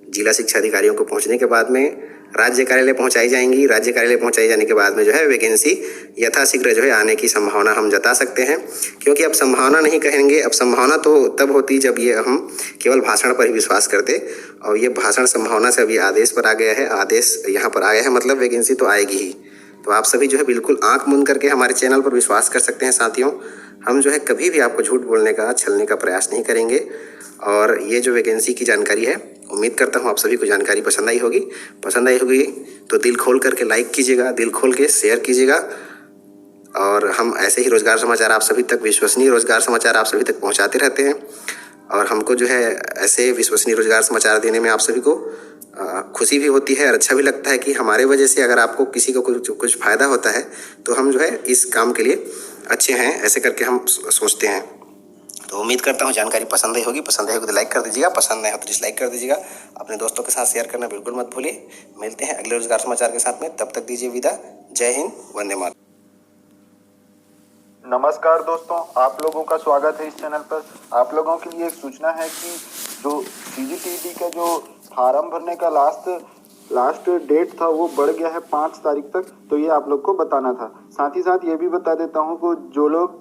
जिला शिक्षा अधिकारियों को पहुँचने के बाद में राज्य कार्यालय पहुंचाई जाएंगी। राज्य कार्यालय पहुंचाई जाने के बाद में जो है वैकेंसी यथाशीघ्र जो है आने की संभावना हम जता सकते हैं, क्योंकि अब संभावना नहीं कहेंगे, अब संभावना तो तब होती जब ये हम केवल भाषण पर ही विश्वास करते, और ये भाषण संभावना से अभी आदेश पर आ गया है, आदेश यहाँ पर आ गया है, मतलब वैकेंसी तो आएगी ही। तो आप सभी जो है बिल्कुल आंख मूंद करके हमारे चैनल पर विश्वास कर सकते हैं साथियों। हम जो है कभी भी आपको झूठ बोलने का, छलने का प्रयास नहीं करेंगे। और ये जो वैकेंसी की जानकारी है, उम्मीद करता हूँ आप सभी को जानकारी पसंद आई होगी। तो दिल खोल करके लाइक कीजिएगा, दिल खोल के शेयर कीजिएगा। और हम ऐसे ही रोजगार समाचार आप सभी तक, विश्वसनीय रोजगार समाचार आप सभी तक पहुँचाते रहते हैं। और हमको जो है ऐसे विश्वसनीय रोजगार समाचार देने में आप सभी को खुशी भी होती है और अच्छा भी लगता है कि हमारे वजह से अगर आपको किसी को कुछ फ़ायदा होता है तो हम जो है इस काम के लिए अच्छे हैं, ऐसे करके हम सोचते हैं। तो उम्मीद करता हूँ जानकारी पसंद आई होगी। पसंद आई होगी तो लाइक कर दीजिएगा, पसंद नहीं हो तो डिसलाइक कर दीजिएगा। अपने दोस्तों के साथ शेयर करना बिल्कुल मत भूलिए। मिलते हैं अगले रोजगार समाचार के साथ में, तब तक दीजिए विदा। जय हिंद, वंदे मातरम। नमस्कार दोस्तों, आप लोगों का स्वागत है इस चैनल पर। आप लोगों के लिए एक सूचना है कि जो CGTT का जो फार्म भरने का लास्ट डेट था वो बढ़ गया है 5 तारीख तक, तो ये आप लोग को बताना था। साथ ही साथ ये भी बता देता हूँ कि जो लोग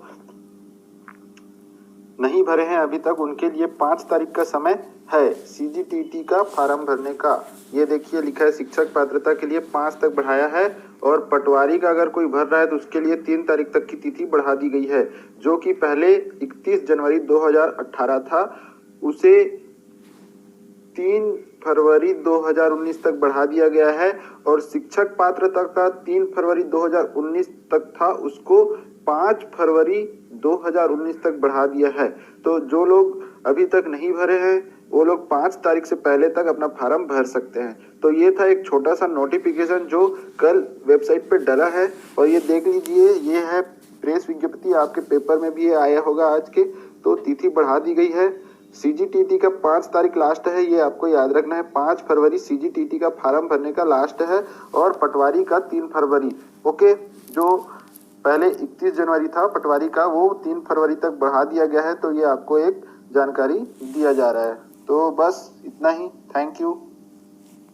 नहीं भरे हैं अभी तक, उनके लिए 5 तारीख का समय है CGTT का फार्म भरने का। ये देखिए लिखा है शिक्षक पात्रता के लिए 5 तक बढ़ाया है, और पटवारी का अगर कोई भर रहा है तो उसके लिए 3 तारीख तक की तिथि बढ़ा दी गई है। जो कि पहले 31 जनवरी 2018 था, उसे 3 फरवरी 2019 तक बढ़ा दिया गया है। और शिक्षक पात्रता का 3 फरवरी 2019 तक था, उसको 5 फरवरी 2019 तक बढ़ा दिया है। तो जो लोग अभी तक नहीं भरे हैं वो लोग 5 तारीख से पहले तक अपना फार्म भर सकते हैं। तो ये था एक छोटा सा नोटिफिकेशन जो कल वेबसाइट पे डला है, और ये देख लीजिए, ये है प्रेस विज्ञप्ति, आपके पेपर में भी ये आया होगा आज के। तो तिथि बढ़ा दी गई है। CGTT का 5 तारीख लास्ट है, ये आपको याद रखना है। 5 फरवरी CGTT का फार्म भरने का लास्ट है, और पटवारी का 3 फरवरी। ओके, जो पहले 31 जनवरी था पटवारी का, वो 3 फरवरी तक बढ़ा दिया गया है। तो ये आपको एक जानकारी दिया जा रहा है। तो बस इतना ही, थैंक यू।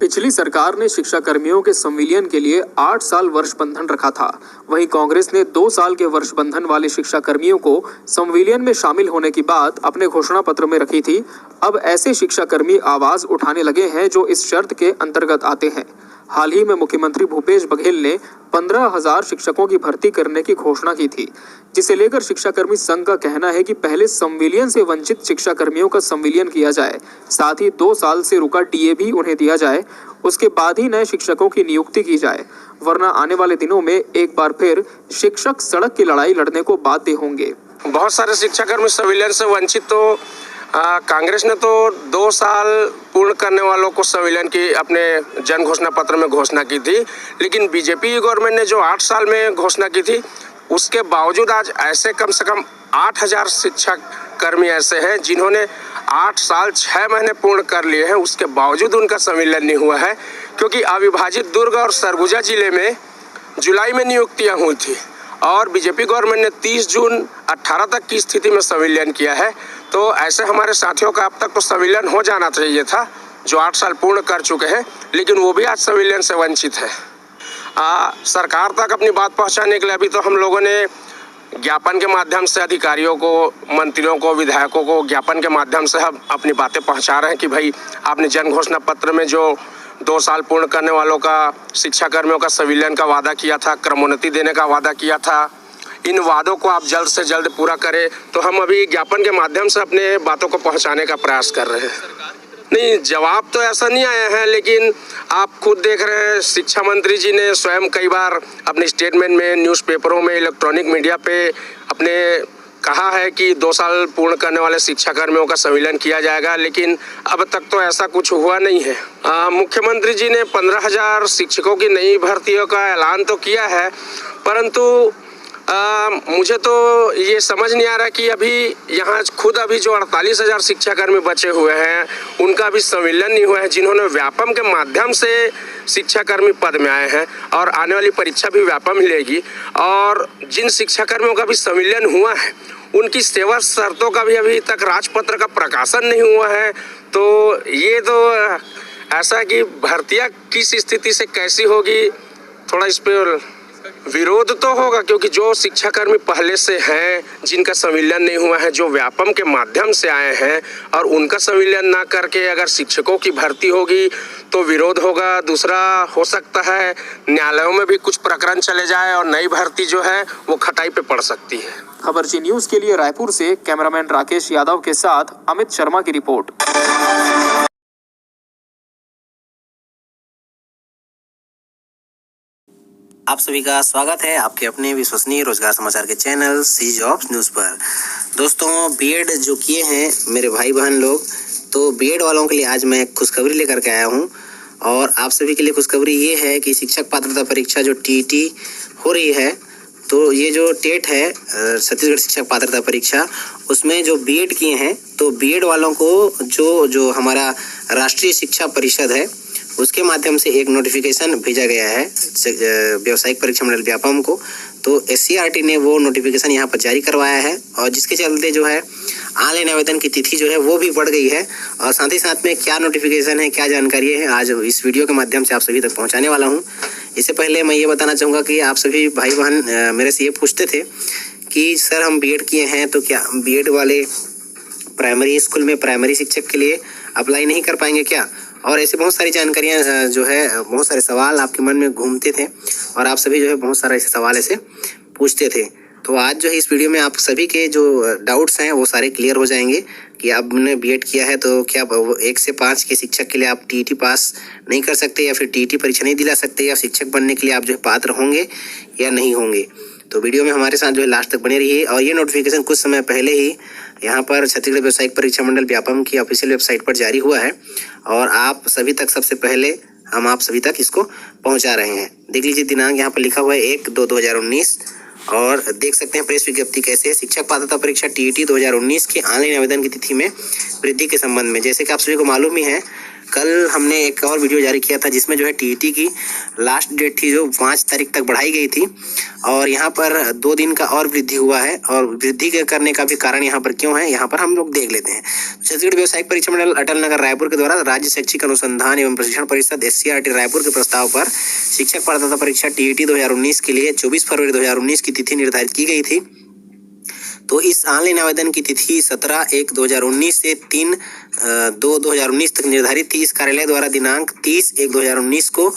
पिछली सरकार ने शिक्षा कर्मियों के संविलियन के लिए 8 साल वर्ष बंधन रखा था। वहीं कांग्रेस ने 2 साल के वर्ष बंधन वाले शिक्षा कर्मियों को संविलियन में शामिल होने की बात अपने घोषणा पत्र में रखी थी। अब ऐसे शिक्षा कर्मी आवाज उठाने लगे हैं जो इस शर्त के अंतर्गत आते हैं। हाल ही में मुख्यमंत्री भूपेश बघेल ने 15,000 शिक्षकों की भर्ती करने की घोषणा की थी, जिसे लेकर शिक्षाकर्मी संघ का कहना है कि पहले संविलियन से वंचित शिक्षा कर्मियों का संविलियन किया जाए, साथ ही 2 साल से रुका टीए भी उन्हें दिया जाए, उसके बाद ही नए शिक्षकों की नियुक्ति की जाए, वरना आने वाले दिनों में एक बार फिर शिक्षक सड़क की लड़ाई लड़ने को बाध्य होंगे। बहुत सारे शिक्षाकर्मी संविलियन से वंचित, तो कांग्रेस ने तो 2 साल पूर्ण करने वालों को संविलियन की अपने जन घोषणा पत्र में घोषणा की थी, लेकिन बीजेपी गवर्नमेंट ने जो 8 साल में घोषणा की थी, उसके बावजूद आज ऐसे कम से कम 8,000 शिक्षक कर्मी ऐसे हैं जिन्होंने 8 साल 6 महीने पूर्ण कर लिए हैं, उसके बावजूद उनका संविलियन नहीं हुआ है। क्योंकि अविभाजित दुर्ग और सरगुजा जिले में जुलाई में नियुक्तियां हुई थी और बीजेपी गवर्नमेंट ने 30 जून 18 तक की स्थिति में संविलियन किया है। तो ऐसे हमारे साथियों का अब तक तो संविलियन हो जाना चाहिए था, जो 8 साल पूर्ण कर चुके हैं, लेकिन वो भी आज संविलियन से वंचित है। सरकार तक अपनी बात पहुंचाने के लिए अभी तो हम लोगों ने ज्ञापन के माध्यम से अधिकारियों को, मंत्रियों को, विधायकों को ज्ञापन के माध्यम से हम अपनी बातें पहुंचा रहे हैं कि भाई आपने जन घोषणा पत्र में जो 2 साल पूर्ण करने वालों का, शिक्षा कर्मियों का संविलियन का वादा किया था, क्रमोन्नति देने का वादा किया था, इन वादों को आप जल्द से जल्द पूरा करें। तो हम अभी ज्ञापन के माध्यम से अपने बातों को पहुंचाने का प्रयास कर रहे हैं। नहीं, जवाब तो ऐसा नहीं आया है, लेकिन आप खुद देख रहे हैं शिक्षा मंत्री जी ने स्वयं कई बार अपने स्टेटमेंट में, न्यूज़पेपरों में, इलेक्ट्रॉनिक मीडिया पे अपने कहा है कि 2 साल पूर्ण करने वाले शिक्षा कर्मियों का संविलियन किया जाएगा, लेकिन अब तक तो ऐसा कुछ हुआ नहीं है। मुख्यमंत्री जी ने 15,000 शिक्षकों की नई भर्तियों का ऐलान तो किया है, परंतु मुझे तो ये समझ नहीं आ रहा कि अभी यहाँ खुद अभी जो 48,000 शिक्षाकर्मी बचे हुए हैं उनका भी संविलियन नहीं हुआ है, जिन्होंने व्यापम के माध्यम से शिक्षाकर्मी पद में आए हैं और आने वाली परीक्षा भी व्यापम मिलेगी। और जिन शिक्षाकर्मियों का भी संविलियन हुआ है उनकी सेवा शर्तों का भी अभी तक राजपत्र का प्रकाशन नहीं हुआ है। तो ये तो ऐसा कि भर्तियाँ किस स्थिति से कैसी होगी, थोड़ा इस पर विरोध तो होगा, क्योंकि जो शिक्षाकर्मी पहले से हैं, जिनका संविलियन नहीं हुआ है, जो व्यापम के माध्यम से आए हैं और उनका संविलियन ना करके अगर शिक्षकों की भर्ती होगी तो विरोध होगा। दूसरा हो सकता है न्यायालयों में भी कुछ प्रकरण चले जाए और नई भर्ती जो है वो खटाई पे पड़ सकती है। खबरजी न्यूज के लिए रायपुर से कैमरामैन राकेश यादव के साथ अमित शर्मा की रिपोर्ट। आप सभी का स्वागत है आपके अपने विश्वसनीय रोजगार समाचार के चैनल सी जॉब्स न्यूज़ पर। दोस्तों, बीएड जो किए हैं मेरे भाई बहन लोग, तो बीएड वालों के लिए आज मैं खुशखबरी लेकर के आया हूं। और आप सभी के लिए खुशखबरी ये है कि शिक्षक पात्रता परीक्षा जो टीईटी हो रही है, तो ये जो टेट है छत्तीसगढ़ शिक्षक पात्रता परीक्षा, उसमें जो बीएड किए हैं तो बीएड वालों को जो हमारा राष्ट्रीय शिक्षा परिषद है उसके माध्यम से एक नोटिफिकेशन भेजा गया है व्यावसायिक परीक्षा मंडल व्यापम को। तो एससीईआरटी ने वो नोटिफिकेशन यहाँ पर जारी करवाया है और जिसके चलते जो है ऑनलाइन आवेदन की तिथि जो है वो भी बढ़ गई है। और साथ ही साथ में क्या नोटिफिकेशन है, क्या जानकारी है, आज इस वीडियो के माध्यम से आप सभी तक पहुँचाने वाला हूँ। इससे पहले मैं ये बताना चाहूँगा कि आप सभी भाई बहन मेरे से ये पूछते थे कि सर हम बीएड किए हैं तो क्या बीएड वाले प्राइमरी स्कूल में प्राइमरी शिक्षक के लिए अप्लाई नहीं कर पाएंगे क्या? और ऐसे बहुत सारी जानकारियां जो है, बहुत सारे सवाल आपके मन में घूमते थे और आप सभी जो है बहुत सारे ऐसे सवाल ऐसे पूछते थे। तो आज जो है इस वीडियो में आप सभी के जो डाउट्स हैं वो सारे क्लियर हो जाएंगे कि आपने बीएड किया है तो क्या 1 से 5 के शिक्षक के लिए आप टीईटी पास नहीं कर सकते या फिर टीईटी परीक्षा नहीं दिला सकते, या शिक्षक बनने के लिए आप जो है पात्र होंगे या नहीं होंगे। तो वीडियो में हमारे साथ जो है लास्ट तक बने रहिए। और ये नोटिफिकेशन कुछ समय पहले ही यहाँ पर छत्तीसगढ़ व्यावसायिक परीक्षा मंडल व्यापम की ऑफिशियल वेबसाइट पर जारी हुआ है और आप सभी तक सबसे पहले हम आप सभी तक इसको पहुँचा रहे हैं। देख लीजिए, दिनांक यहाँ पर लिखा हुआ है 1/2/2019 और देख सकते हैं प्रेस विज्ञप्ति कैसे है। शिक्षक पात्रता परीक्षा टीईटी 2019 के ऑनलाइन आवेदन की तिथि में वृद्धि के संबंध में, जैसे कि आप सभी को मालूम ही है, कल हमने एक और वीडियो जारी किया था जिसमें जो है टीईटी की लास्ट डेट थी जो 5 तारीख तक बढ़ाई गई थी और यहाँ पर 2 दिन का और वृद्धि हुआ है। और वृद्धि करने का भी कारण यहाँ पर क्यों है, यहाँ पर हम लोग देख लेते हैं। छत्तीसगढ़ व्यावसायिक परीक्षा मंडल अटल नगर रायपुर के द्वारा राज्य शैक्षिक अनुसंधान एवं प्रशिक्षण परिषद एससीईआरटी रायपुर के प्रस्ताव पर शिक्षक पात्रता परीक्षा टीईटी 2019 के लिए 24 फरवरी 2019 की तिथि निर्धारित की गई थी। तो इस ऑनलाइन आवेदन की तिथि 17/1/2019 से 3/2/2019 तक निर्धारित थी। इस कार्यालय द्वारा दिनांक 30/1/2019 को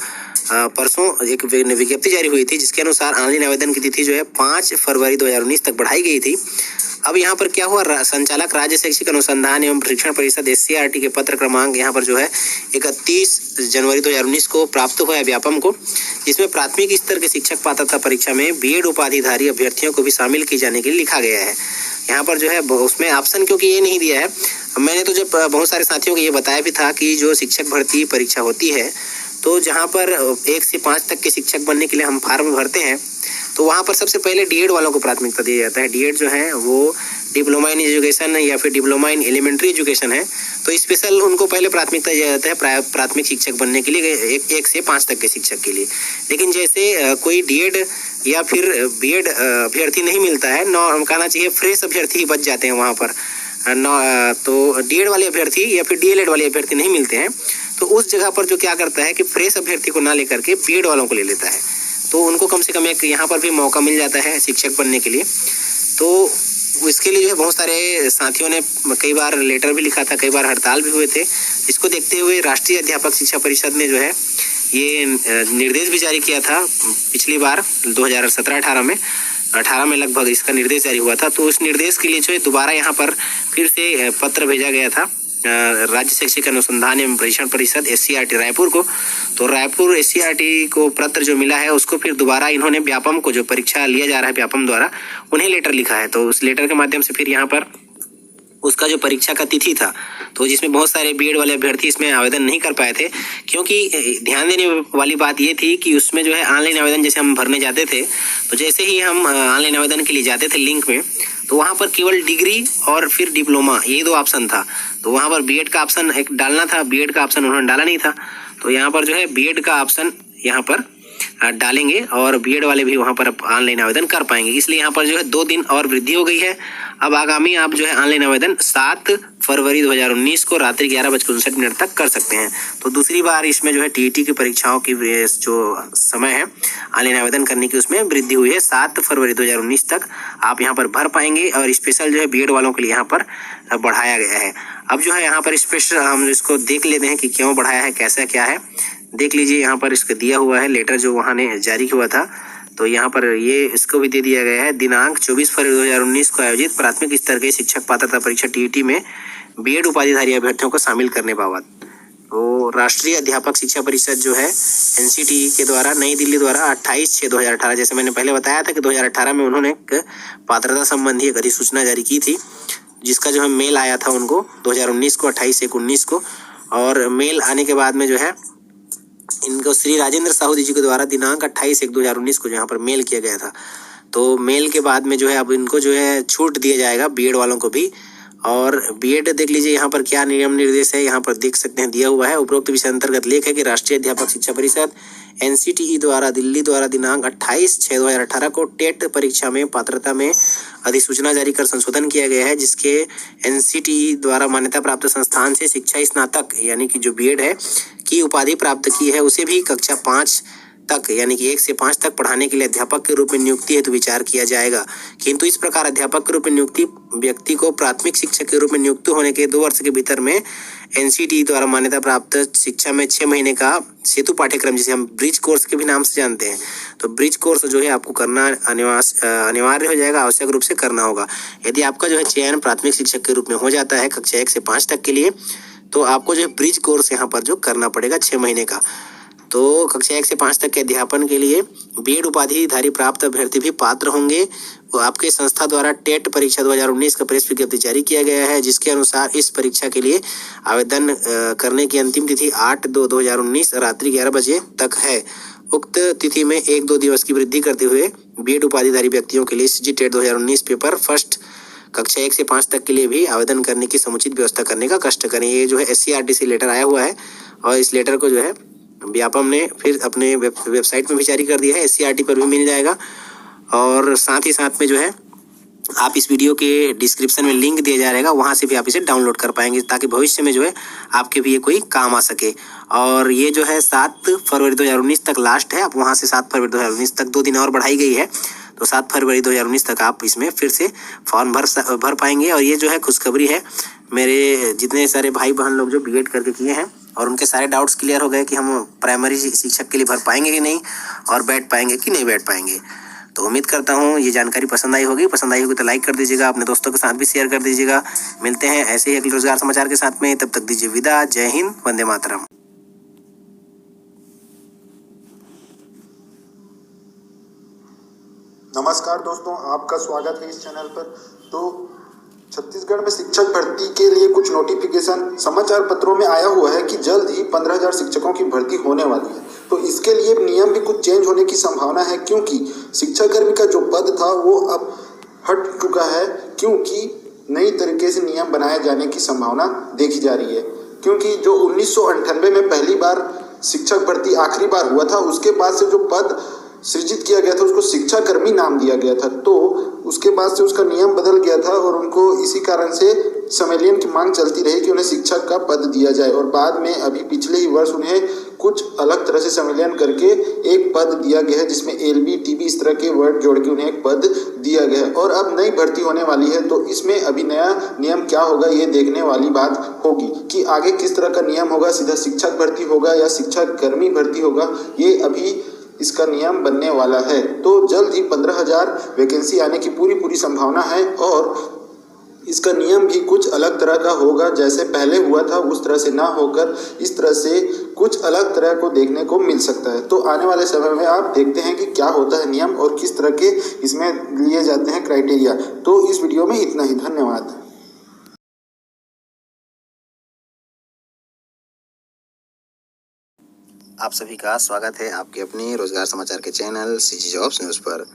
परसों एक विज्ञप्ति जारी हुई थी जिसके अनुसार ऑनलाइन आवेदन की तिथि जो है 5 फरवरी 2019 तक बढ़ाई गई थी। अब यहाँ पर क्या हुआ, संचालक राज्य शैक्षिक अनुसंधान एवं प्रशिक्षण परिषद एससीईआरटी के पत्र क्रमांक यहाँ पर जो है 31 जनवरी 2019 को प्राप्त हुआ है व्यापम को, जिसमें प्राथमिक स्तर के शिक्षक पात्रता परीक्षा में बीएड उपाधिधारी अभ्यर्थियों को भी शामिल किए जाने के लिए लिखा गया है। यहाँ पर जो है उसमें ऑप्शन क्योंकि ये नहीं दिया है, मैंने तो जब बहुत सारे साथियों को ये बताया भी था कि जो शिक्षक भर्ती परीक्षा होती है तो जहाँ पर 1 से 5 तक के शिक्षक बनने के लिए हम फार्म भरते हैं तो वहाँ पर सबसे पहले डीएड वालों को प्राथमिकता दिया जाता है। डीएड जो है वो डिप्लोमा इन एजुकेशन या फिर डिप्लोमा इन एलिमेंट्री एजुकेशन है, तो स्पेशल उनको पहले प्राथमिकता दिया जाता है प्राथमिक शिक्षक बनने के लिए, 1 से 5 तक के शिक्षक के लिए। लेकिन जैसे कोई डीएड या फिर बीएड अभ्यर्थी नहीं मिलता है, कहना चाहिए फ्रेश अभ्यर्थी बच जाते हैं वहाँ पर, तो डीएड वाले अभ्यर्थी या फिर डीएलएड वाले अभ्यर्थी नहीं मिलते हैं, तो उस जगह पर जो क्या करता है कि फ्रेश अभ्यर्थी को ना लेकर के बीएड वालों को ले लेता है, तो उनको कम से कम एक यहाँ पर भी मौका मिल जाता है शिक्षक बनने के लिए। तो इसके लिए जो है बहुत सारे साथियों ने कई बार लेटर भी लिखा था, कई बार हड़ताल भी हुए थे। इसको देखते हुए राष्ट्रीय अध्यापक शिक्षा परिषद ने जो है ये निर्देश भी जारी किया था पिछली बार 2017-18 में, 18 में लगभग इसका निर्देश जारी हुआ था। तो उस निर्देश के लिए जो है दोबारा यहाँ पर फिर से पत्र भेजा गया था राज्य शैक्षिक अनुसंधान एवं परीक्षण परिषद SCRT रायपुर को। तो रायपुर SCRT को पत्र जो मिला है उसको फिर दोबारा इन्होंने व्यापम को, जो परीक्षा लिया जा रहा है व्यापम द्वारा, उन्हें लेटर लिखा है। तो उस लेटर के माध्यम से फिर यहाँ पर उसका जो परीक्षा का तिथि था, तो जिसमें बहुत सारे बीएड वाले अभ्यर्थी इसमें आवेदन नहीं कर पाए थे, क्योंकि ध्यान देने वाली बात ये थी कि उसमें जो है ऑनलाइन आवेदन जैसे हम भरने जाते थे, तो जैसे ही हम ऑनलाइन आवेदन के लिए जाते थे लिंक में, तो वहाँ पर केवल डिग्री और फिर डिप्लोमा ये 2 ऑप्शन था। तो वहाँ पर बीएड का ऑप्शन एक डालना था, बीएड का ऑप्शन उन्होंने डाला नहीं था, तो यहाँ पर जो है बीएड का ऑप्शन यहाँ पर डालेंगे और बीएड वाले भी वहाँ पर ऑनलाइन आवेदन कर पाएंगे। इसलिए यहाँ पर जो है 2 दिन और वृद्धि हो गई है। अब आगामी आप जो है ऑनलाइन आवेदन 7 फरवरी 2019 को रात्रि 11:59 तक कर सकते हैं। तो दूसरी बार इसमें जो है टीईटी की परीक्षाओं की जो समय है ऑनलाइन आवेदन करने की, उसमें वृद्धि हुई है। 7 फरवरी 2019 तक आप यहाँ पर भर पाएंगे और स्पेशल जो है बीएड वालों के लिए यहाँ पर बढ़ाया गया है। अब जो है यहाँ पर स्पेशल हम इसको देख लेते हैं कि क्यों बढ़ाया है, कैसा क्या है। देख लीजिए यहाँ पर इसका दिया हुआ है लेटर जो वहाँ ने जारी हुआ था, तो यहाँ पर ये इसको भी दे दिया गया है। दिनांक 24 फरवरी 2019 को आयोजित प्राथमिक स्तर के शिक्षक पात्रता परीक्षा टीईटी में बीएड उपाधिधारी अभ्यर्थियों को शामिल करने बाबत तो राष्ट्रीय अध्यापक शिक्षा परिषद जो है एनसीटीई के द्वारा नई दिल्ली द्वारा 28/6/2018, जैसे मैंने पहले बताया था कि 2018 में उन्होंने एक पात्रता संबंधी एक अधिसूचना जारी की थी, जिसका जो है मेल आया था उनको 2019 को 28/1/19 को, और मेल आने के बाद में जो है इनको श्री राजेंद्र साहू जी के द्वारा दिनांक 28/1/2019 को यहाँ पर मेल किया गया था। तो मेल के बाद में जो है अब इनको जो है छूट दिया जाएगा बीएड वालों को भी। और बीएड देख लीजिए यहाँ पर क्या नियम निर्देश है, यहाँ पर देख सकते हैं दिया हुआ है। उपरोक्त विषय अंतर्गत लेख है कि राष्ट्रीय अध्यापक शिक्षा परिषद एनसीटीई द्वारा दिल्ली द्वारा दिनांक 28/6/2018 को टेट परीक्षा में पात्रता में अधिसूचना जारी कर संशोधन किया गया है, जिसके एनसीटीई द्वारा मान्यता प्राप्त संस्थान से शिक्षा स्नातक यानी कि जो बीएड है की उपाधि प्राप्त की है, उसे भी कक्षा 5 तक यानी कि 1 से 5 तक पढ़ाने के लिए अध्यापक के रूप में नियुक्ति हेतु विचार किया जाएगा। किंतु इस प्रकार अध्यापक के रूप में नियुक्ति व्यक्ति को प्राथमिक शिक्षक के रूप में नियुक्त होने के 2 वर्ष के भीतर में एनसीटीई द्वारा मान्यता प्राप्त शिक्षा में 6 महीने का सेतु पाठ्यक्रम, जिसे हम ब्रिज कोर्स के भी नाम से जानते हैं, तो ब्रिज कोर्स जो है आपको करना अनिवार्य हो जाएगा, आवश्यक रूप से करना होगा। यदि आपका जो है चयन प्राथमिक शिक्षक के रूप में हो जाता है कक्षा 1 से 5 तक के लिए, तो आपको जो है ब्रिज कोर्स यहाँ पर जो करना पड़ेगा 6 महीने का। तो कक्षा 1 से 5 तक के अध्यापन के लिए बीएड उपाधिधारी प्राप्त अभ्यर्थी भी पात्र होंगे। वो आपके संस्था द्वारा टेट परीक्षा 2019 का प्रेस विज्ञप्ति जारी किया गया है, जिसके अनुसार इस परीक्षा के लिए आवेदन करने की अंतिम तिथि 8/2/2019 रात्रि 11 बजे तक है। उक्त तिथि में 1-2 दिवस की वृद्धि करते हुए बीएड उपाधिधारी व्यक्तियों के लिए सीजी टेट 2019 पेपर फर्स्ट कक्षा 1 से 5 तक के लिए भी आवेदन करने की समुचित व्यवस्था करने का कष्ट करें। ये जो है SCRT से लेटर आया हुआ है और इस लेटर को जो है व्यापम ने फिर अपने वेबसाइट में भी जारी कर दिया है, SCRT पर भी मिल जाएगा। और साथ ही साथ में जो है आप इस वीडियो के डिस्क्रिप्शन में लिंक दिया जा रहेगा, वहाँ से भी आप इसे डाउनलोड कर पाएंगे, ताकि भविष्य में जो है आपके भी ये कोई काम आ सके। और ये जो है 7 फरवरी 2019 तक लास्ट है, आप वहाँ से 7 फरवरी 2019 तक 2 दिन और बढ़ाई गई है, तो 7 फरवरी 2019 तक आप इसमें फिर से फॉर्म भर पाएंगे। और ये जो है खुशखबरी है, मेरे जितने सारे भाई बहन लोग जो बीएड करके किए हैं और उनके सारे डाउट्स क्लियर हो गए कि हम प्राइमरी शिक्षक के लिए भर पाएंगे कि नहीं और बैठ पाएंगे कि नहीं बैठ पाएंगे। तो उम्मीद करता हूँ ये जानकारी पसंद आई होगी तो लाइक कर दीजिएगा, अपने दोस्तों के साथ भी शेयर कर दीजिएगा। मिलते हैं ऐसे ही अगले रोजगार समाचार के साथ में, तब तक दीजिए विदा। जय हिंद, वंदे मातरम। नमस्कार दोस्तों, आपका स्वागत है इस चैनल पर। तो छत्तीसगढ़ में शिक्षक भर्ती के लिए कुछ नोटिफिकेशन समाचार पत्रों में आया हुआ है कि जल्द ही 15,000 शिक्षकों की भर्ती होने वाली है। तो इसके लिए नियम भी कुछ चेंज होने की संभावना है, क्योंकि शिक्षाकर्मी का जो पद था वो अब हट चुका है, क्योंकि नई तरीके से नियम बनाए जाने की संभावना देखी जा रही है। क्योंकि जो 1998 में पहली बार शिक्षक भर्ती आखिरी बार हुआ था, उसके बाद से जो पद सृजित किया गया था उसको शिक्षाकर्मी नाम दिया गया था, तो उसके बाद से उसका नियम बदल गया था और उनको इसी कारण से संविलियन की मांग चलती रही कि उन्हें शिक्षक का पद दिया जाए। और बाद में अभी पिछले ही वर्ष उन्हें कुछ अलग तरह से संविलियन करके एक पद दिया गया है, जिसमें LB TB इस तरह के वर्ड जोड़ के उन्हें एक पद दिया गया है। और अब नई भर्ती होने वाली है, तो इसमें अभी नया नियम क्या होगा ये देखने वाली बात होगी कि आगे किस तरह का नियम होगा, सीधा शिक्षक भर्ती होगा या शिक्षाकर्मी भर्ती होगा, ये अभी इसका नियम बनने वाला है। तो जल्द ही 15,000 वैकेंसी आने की पूरी संभावना है और इसका नियम भी कुछ अलग तरह का होगा, जैसे पहले हुआ था उस तरह से ना होकर इस तरह से कुछ अलग तरह को देखने को मिल सकता है। तो आने वाले समय में आप देखते हैं कि क्या होता है नियम और किस तरह के इसमें लिए जाते हैं क्राइटेरिया। तो इस वीडियो में इतना ही, धन्यवाद। आप सभी का स्वागत है आपके अपने रोजगार समाचार के चैनल CG जॉब्स न्यूज़ पर।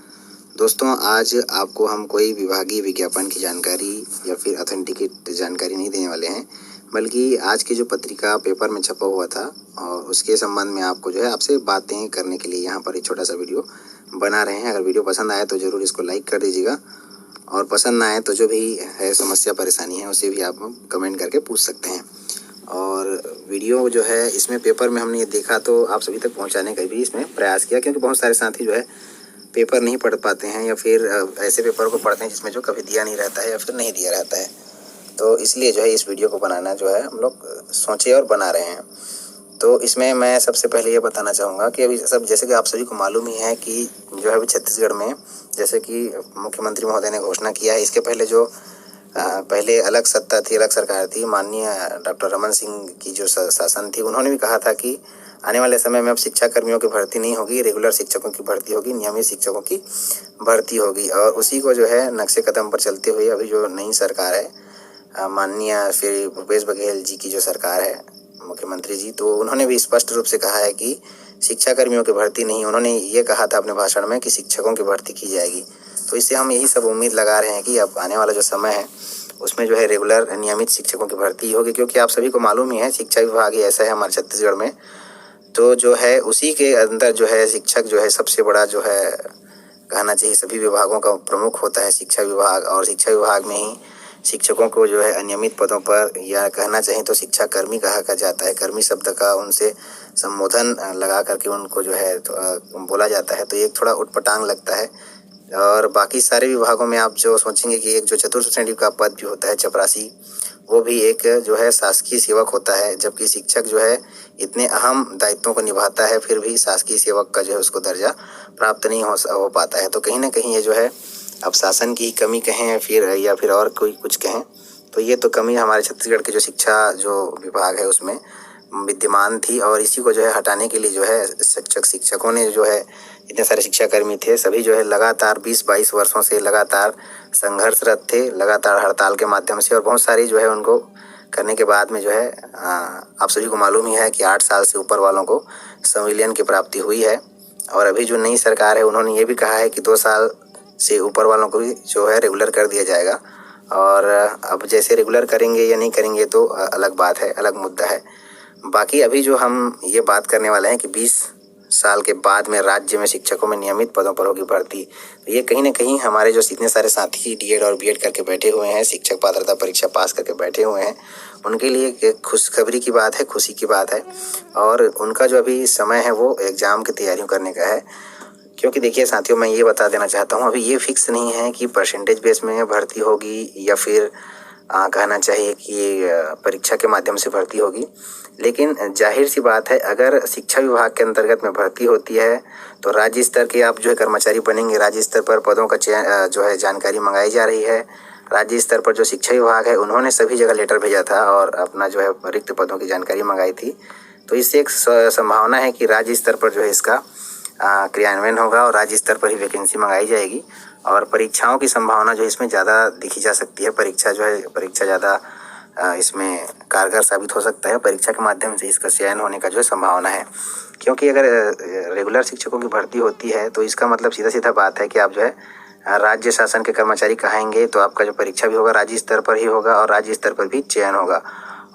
दोस्तों, आज आपको हम कोई विभागीय विज्ञापन की जानकारी या फिर ऑथेंटिकेट जानकारी नहीं देने वाले हैं, बल्कि आज की जो पत्रिका पेपर में छपा हुआ था और उसके संबंध में आपको जो है आपसे बातें करने के लिए यहाँ पर एक छोटा सा वीडियो बना रहे हैं। अगर वीडियो पसंद आए तो ज़रूर इसको लाइक कर दीजिएगा, और पसंद ना आए तो जो भी है समस्या परेशानी है उसे भी आप कमेंट करके पूछ सकते हैं। और वीडियो जो है इसमें पेपर में हमने ये देखा तो आप सभी तक पहुंचाने का भी इसमें प्रयास किया, क्योंकि बहुत सारे साथी जो है पेपर नहीं पढ़ पाते हैं या फिर ऐसे पेपर को पढ़ते हैं जिसमें जो कभी दिया नहीं रहता है या फिर नहीं दिया रहता है। तो इसलिए जो है इस वीडियो को बनाना जो है हम लोग सोचे और बना रहे हैं। तो इसमें मैं सबसे पहले ये बताना चाहूँगा कि अभी सब जैसे कि आप सभी को मालूम ही है कि जो है अभी छत्तीसगढ़ में जैसे कि मुख्यमंत्री महोदय ने घोषणा किया है, इसके पहले जो पहले अलग सत्ता थी, अलग सरकार थी, माननीय डॉक्टर रमन सिंह की जो शासन थी, उन्होंने भी कहा था कि आने वाले समय में अब शिक्षा कर्मियों की भर्ती नहीं होगी, रेगुलर शिक्षकों की भर्ती होगी, नियमित शिक्षकों की भर्ती होगी। और उसी को जो है नक्शे कदम पर चलते हुए अभी जो नई सरकार है, माननीय श्री भूपेश बघेल जी की जो सरकार है, मुख्यमंत्री जी, तो उन्होंने भी स्पष्ट रूप से कहा है कि शिक्षा कर्मियों की भर्ती नहीं, उन्होंने ये कहा था अपने भाषण में कि शिक्षकों की भर्ती की जाएगी। तो इससे हम यही सब उम्मीद लगा रहे हैं कि अब आने वाला जो समय है उसमें जो है रेगुलर नियमित शिक्षकों की भर्ती होगी, क्योंकि आप सभी को मालूम ही है शिक्षा विभाग ही ऐसा है हमारे छत्तीसगढ़ में, तो जो है उसी के अंदर जो है शिक्षक जो है सबसे बड़ा जो है कहना चाहिए सभी विभागों का प्रमुख होता है शिक्षा विभाग। और शिक्षा विभाग में ही शिक्षकों को जो है अनियमित पदों पर या कहना चाहिए तो शिक्षा कर्मी कहा जाता है, कर्मी शब्द का उनसे संबोधन लगा करके उनको जो है बोला जाता है, तो एक थोड़ा उटपटांग लगता है। और बाकी सारे विभागों में आप जो सोचेंगे कि एक जो चतुर्थ श्रेणी का पद भी होता है चपरासी, वो भी एक जो है शासकीय सेवक होता है, जबकि शिक्षक जो है इतने अहम दायित्वों को निभाता है फिर भी शासकीय सेवक का जो है उसको दर्जा प्राप्त नहीं हो पाता है। तो कहीं ना कहीं ये जो है अब शासन की कमी कहें फिर या फिर और कोई कुछ कहें, तो ये तो कमी हमारे छत्तीसगढ़ के जो शिक्षा जो विभाग है उसमें विद्यमान थी। और इसी को जो है हटाने के लिए जो है शिक्षकों ने जो है इतने सारे शिक्षाकर्मी थे, सभी जो है लगातार 20-22 वर्षों से लगातार संघर्षरत थे, लगातार हड़ताल के माध्यम से, और बहुत सारी जो है उनको करने के बाद में जो है आप सभी को मालूम ही है कि 8 साल से ऊपर वालों को संविलियन की प्राप्ति हुई है। और अभी जो नई सरकार है उन्होंने ये भी कहा है कि 2 साल से ऊपर वालों को भी जो है रेगुलर कर दिया जाएगा। और अब जैसे रेगुलर करेंगे या नहीं करेंगे तो अलग बात है, अलग मुद्दा है। बाकी अभी जो हम ये बात करने वाले हैं कि 20 साल के बाद में राज्य में शिक्षकों में नियमित पदों पर होगी भर्ती, तो ये कहीं ना कहीं हमारे जो इतने सारे साथी DED और BEd करके बैठे हुए हैं, शिक्षक पात्रता परीक्षा पास करके बैठे हुए हैं, उनके लिए एक खुशखबरी की बात है, खुशी की बात है। और उनका जो अभी समय है वो एग्ज़ाम की तैयारियों करने का है, क्योंकि देखिए साथियों, मैं ये बता देना चाहता हूँ अभी ये फिक्स नहीं है कि परसेंटेज बेस में भर्ती होगी या फिर कहना चाहिए कि परीक्षा के माध्यम से भर्ती होगी। लेकिन जाहिर सी बात है, अगर शिक्षा विभाग के अंतर्गत में भर्ती होती है तो राज्य स्तर के आप जो है कर्मचारी बनेंगे। राज्य स्तर पर पदों का जो है जानकारी मंगाई जा रही है। राज्य स्तर पर जो शिक्षा विभाग है उन्होंने सभी जगह लेटर भेजा था और अपना जो है रिक्त पदों की जानकारी मंगाई थी। तो इससे एक संभावना है कि राज्य स्तर पर जो है इसका क्रियान्वयन होगा और राज्य स्तर पर ही वैकेंसी मंगाई जाएगी। और परीक्षाओं की संभावना जो इसमें ज़्यादा दिखी जा सकती है, परीक्षा ज़्यादा इसमें कारगर साबित हो सकता है। परीक्षा के माध्यम से इसका चयन होने का जो है संभावना है, क्योंकि अगर रेगुलर शिक्षकों की भर्ती होती है तो इसका मतलब सीधा सीधा बात है कि आप जो है राज्य शासन के कर्मचारी कहेंगे तो आपका जो परीक्षा भी होगा राज्य स्तर पर ही होगा और राज्य स्तर पर भी चयन होगा।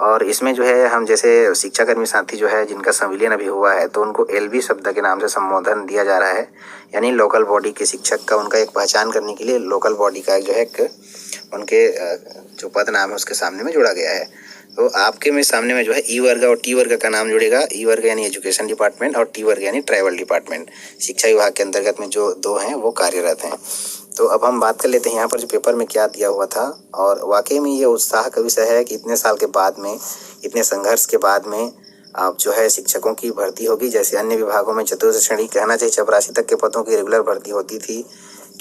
और इसमें जो है हम जैसे शिक्षाकर्मी साथी जो है जिनका संविलियन अभी हुआ है तो उनको एलबी शब्द के नाम से संबोधन दिया जा रहा है, यानी लोकल बॉडी के शिक्षक का उनका एक पहचान करने के लिए लोकल बॉडी का जो है उनके जो पद नाम है उसके सामने में जोड़ा गया है। तो आपके में सामने में जो है ई वर्ग और टी वर्ग का नाम जुड़ेगा। ई वर्ग यानी एजुकेशन डिपार्टमेंट और टी वर्ग यानी ट्राइबल डिपार्टमेंट। शिक्षा विभाग के अंतर्गत में जो दो हैं वो कार्यरत हैं। तो अब हम बात कर लेते हैं यहाँ पर जो पेपर में क्या दिया हुआ था। और वाकई में ये उत्साह का विषय है कि इतने साल के बाद में, इतने संघर्ष के बाद में अब जो है शिक्षकों की भर्ती होगी। जैसे अन्य विभागों में चतुर्थ श्रेणी कहना चाहिए 84 तक के पदों की रेगुलर भर्ती होती थी,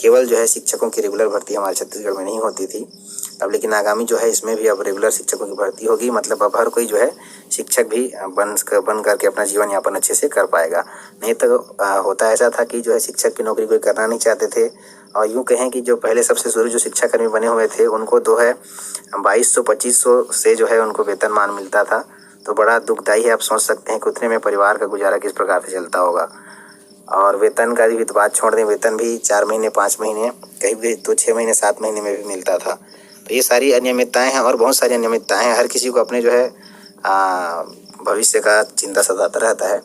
केवल जो है शिक्षकों की रेगुलर भर्ती हमारे छत्तीसगढ़ में नहीं होती थी। अब लेकिन आगामी जो है इसमें भी अब रेगुलर शिक्षकों की भर्ती होगी। मतलब अब हर कोई जो है शिक्षक भी बन करके अपना जीवन यापन अच्छे से कर पाएगा। नहीं तो होता ऐसा था कि जो है शिक्षक की नौकरी कोई करना नहीं चाहते थे। और यूँ कहें कि जो पहले सबसे शुरू जो शिक्षाकर्मी बने हुए थे उनको तो है 2200-2500 से जो है उनको वेतनमान मिलता था। तो बड़ा दुखदायी है। आप सोच सकते हैं कि उतने में परिवार का गुजारा किस प्रकार से चलता होगा। और वेतन का भी तो बात छोड़ दें, वेतन भी 4 महीने 5 महीने कहीं भी तो 6 महीने 7 महीने में भी मिलता था। तो ये सारी अनियमितताएं हैं और बहुत सारी अनियमितताएं हैं। हर किसी को अपने जो है भविष्य का चिंता सताता रहता है,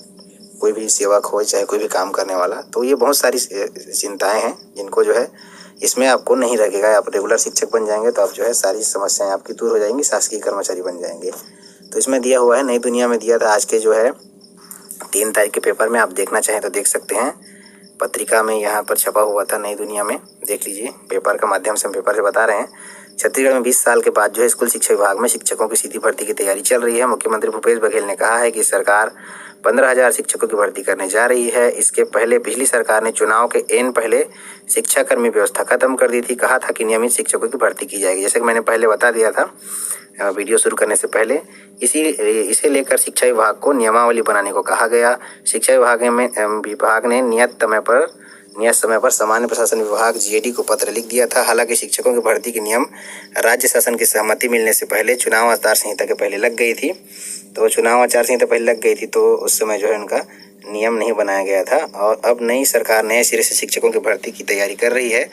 कोई भी सेवक हो चाहे कोई भी काम करने वाला। तो ये बहुत सारी चिंताएं हैं जिनको जो है इसमें आपको नहीं लगेगा। आप रेगुलर शिक्षक बन जाएंगे तो आप जो है सारी समस्याएं आपकी दूर हो जाएंगी, शासकीय कर्मचारी बन जाएंगे। तो इसमें दिया हुआ है, नई दुनिया में दिया था आज के जो है 3 तारीख के पेपर में। आप देखना चाहें तो देख सकते हैं, पत्रिका में यहाँ पर छपा हुआ था नई दुनिया में, देख लीजिए। पेपर का माध्यम से हम पेपर से बता रहे हैं। छत्तीसगढ़ में 20 साल के बाद जो है स्कूल शिक्षा विभाग में शिक्षकों की सीधी भर्ती की तैयारी चल रही है। मुख्यमंत्री भूपेश बघेल ने कहा है कि सरकार 15,000 शिक्षकों की भर्ती करने जा रही है। इसके पहले पिछली सरकार ने चुनाव के एन पहले शिक्षाकर्मी व्यवस्था खत्म कर दी थी। कहा था कि नियमित शिक्षकों की भर्ती की जाएगी, जैसे कि मैंने पहले बता दिया था वीडियो शुरू करने से पहले। इसे लेकर शिक्षा विभाग को नियमावली बनाने को कहा गया। शिक्षा विभाग ने नियत समय पर सामान्य प्रशासन विभाग जीएडी को पत्र लिख दिया था। हालांकि शिक्षकों की भर्ती के नियम राज्य शासन की सहमति मिलने से पहले चुनाव आचार संहिता के पहले लग गई थी। तो चुनाव आचार संहिता पहले लग गई थी तो उस समय जो है उनका नियम नहीं बनाया गया था। और अब नई सरकार नए सिरे से शिक्षकों की भर्ती की तैयारी कर रही है।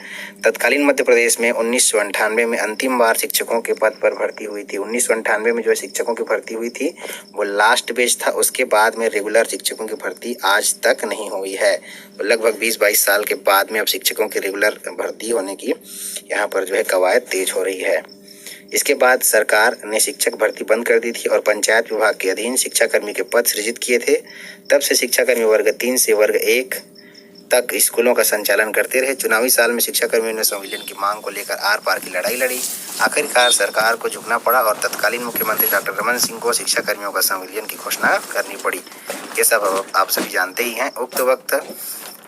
तत्कालीन मध्य प्रदेश में 1998 में अंतिम बार शिक्षकों के पद पर भर्ती हुई थी। 1998 में जो शिक्षकों की भर्ती हुई थी वो लास्ट बेच था। उसके बाद में रेगुलर शिक्षकों की भर्ती आज तक नहीं हुई है। तो लगभग 20-22 साल के बाद में अब शिक्षकों की रेगुलर भर्ती होने की यहाँ पर जो है कवायद तेज हो रही है। इसके बाद सरकार ने शिक्षक भर्ती बंद कर दी थी और पंचायत विभाग के अधीन शिक्षाकर्मी के पद सृजित किए थे। तब से शिक्षाकर्मी वर्ग 3 से वर्ग 1 तक स्कूलों का संचालन करते रहे। चुनावी साल में शिक्षाकर्मियों ने संविलियन की मांग को लेकर आर पार की लड़ाई लड़ी। आखिरकार सरकार को झुकना पड़ा और तत्कालीन मुख्यमंत्री डॉक्टर रमन सिंह को शिक्षाकर्मियों का संविलियन की घोषणा करनी पड़ी। ये सब आप सभी जानते ही हैं। उक्त वक्त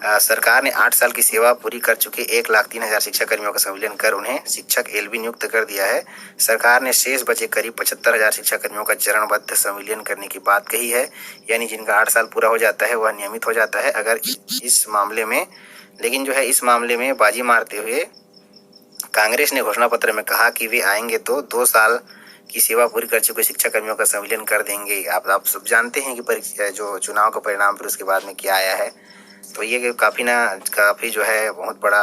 सरकार ने 8 साल की सेवा पूरी कर चुके 1,03,000 शिक्षाकर्मियों का संविलियन कर उन्हें शिक्षक एलबी नियुक्त कर दिया है। सरकार ने शेष बचे करीब 75,000 शिक्षाकर्मियों का चरणबद्ध संविलियन करने की बात कही है, यानी जिनका 8 साल पूरा हो जाता है वह नियमित हो जाता है। अगर इस मामले में लेकिन जो है इस मामले में बाजी मारते हुए कांग्रेस ने घोषणा पत्र में कहा कि वे आएंगे तो 2 साल की सेवा पूरी कर चुके शिक्षाकर्मियों का संविलियन कर देंगे। आप सब जानते हैं कि परीक्षा जो चुनाव का परिणाम फिर उसके बाद में क्या आया है। तो ये काफ़ी जो है बहुत बड़ा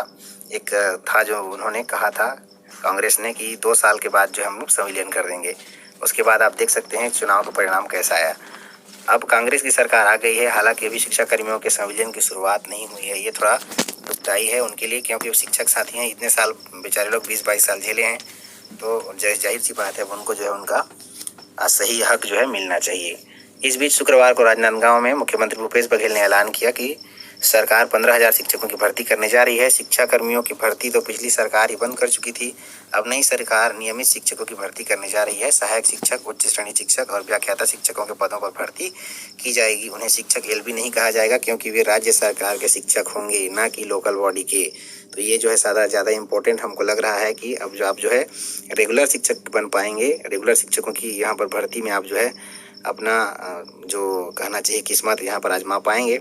एक था जो उन्होंने कहा था कांग्रेस ने कि 2 साल के बाद जो हम संविलियन कर देंगे। उसके बाद आप देख सकते हैं चुनाव का परिणाम कैसा आया। अब कांग्रेस की सरकार आ गई है। हालांकि अभी शिक्षाकर्मियों के संविलियन की शुरुआत नहीं हुई है। ये थोड़ा दुखदायी है उनके लिए, क्योंकि शिक्षक साथी हैं, इतने साल बेचारे लोग 20-22 साल झेले हैं। तो जाहिर सी बात है उनको जो है उनका सही हक जो है मिलना चाहिए। इस बीच शुक्रवार को राजनांदगांव में मुख्यमंत्री भूपेश बघेल ने ऐलान किया कि सरकार 15,000 शिक्षकों की भर्ती करने जा रही है। शिक्षाकर्मियों की भर्ती तो पिछली सरकार ही बंद कर चुकी थी। अब नई सरकार नियमित शिक्षकों की भर्ती करने जा रही है। सहायक शिक्षक, उच्च श्रेणी शिक्षक और व्याख्याता शिक्षकों के पदों पर भर्ती की जाएगी। उन्हें शिक्षक एलबी नहीं कहा जाएगा क्योंकि वे राज्य सरकार के शिक्षक होंगे, ना कि लोकल बॉडी के। तो ये जो है ज़्यादा इम्पोर्टेंट हमको लग रहा है कि अब आप जो है रेगुलर शिक्षक बन पाएंगे। रेगुलर शिक्षकों की यहाँ पर भर्ती में आप जो है अपना जो कहना चाहिए किस्मत यहाँ पर आजमा पाएंगे।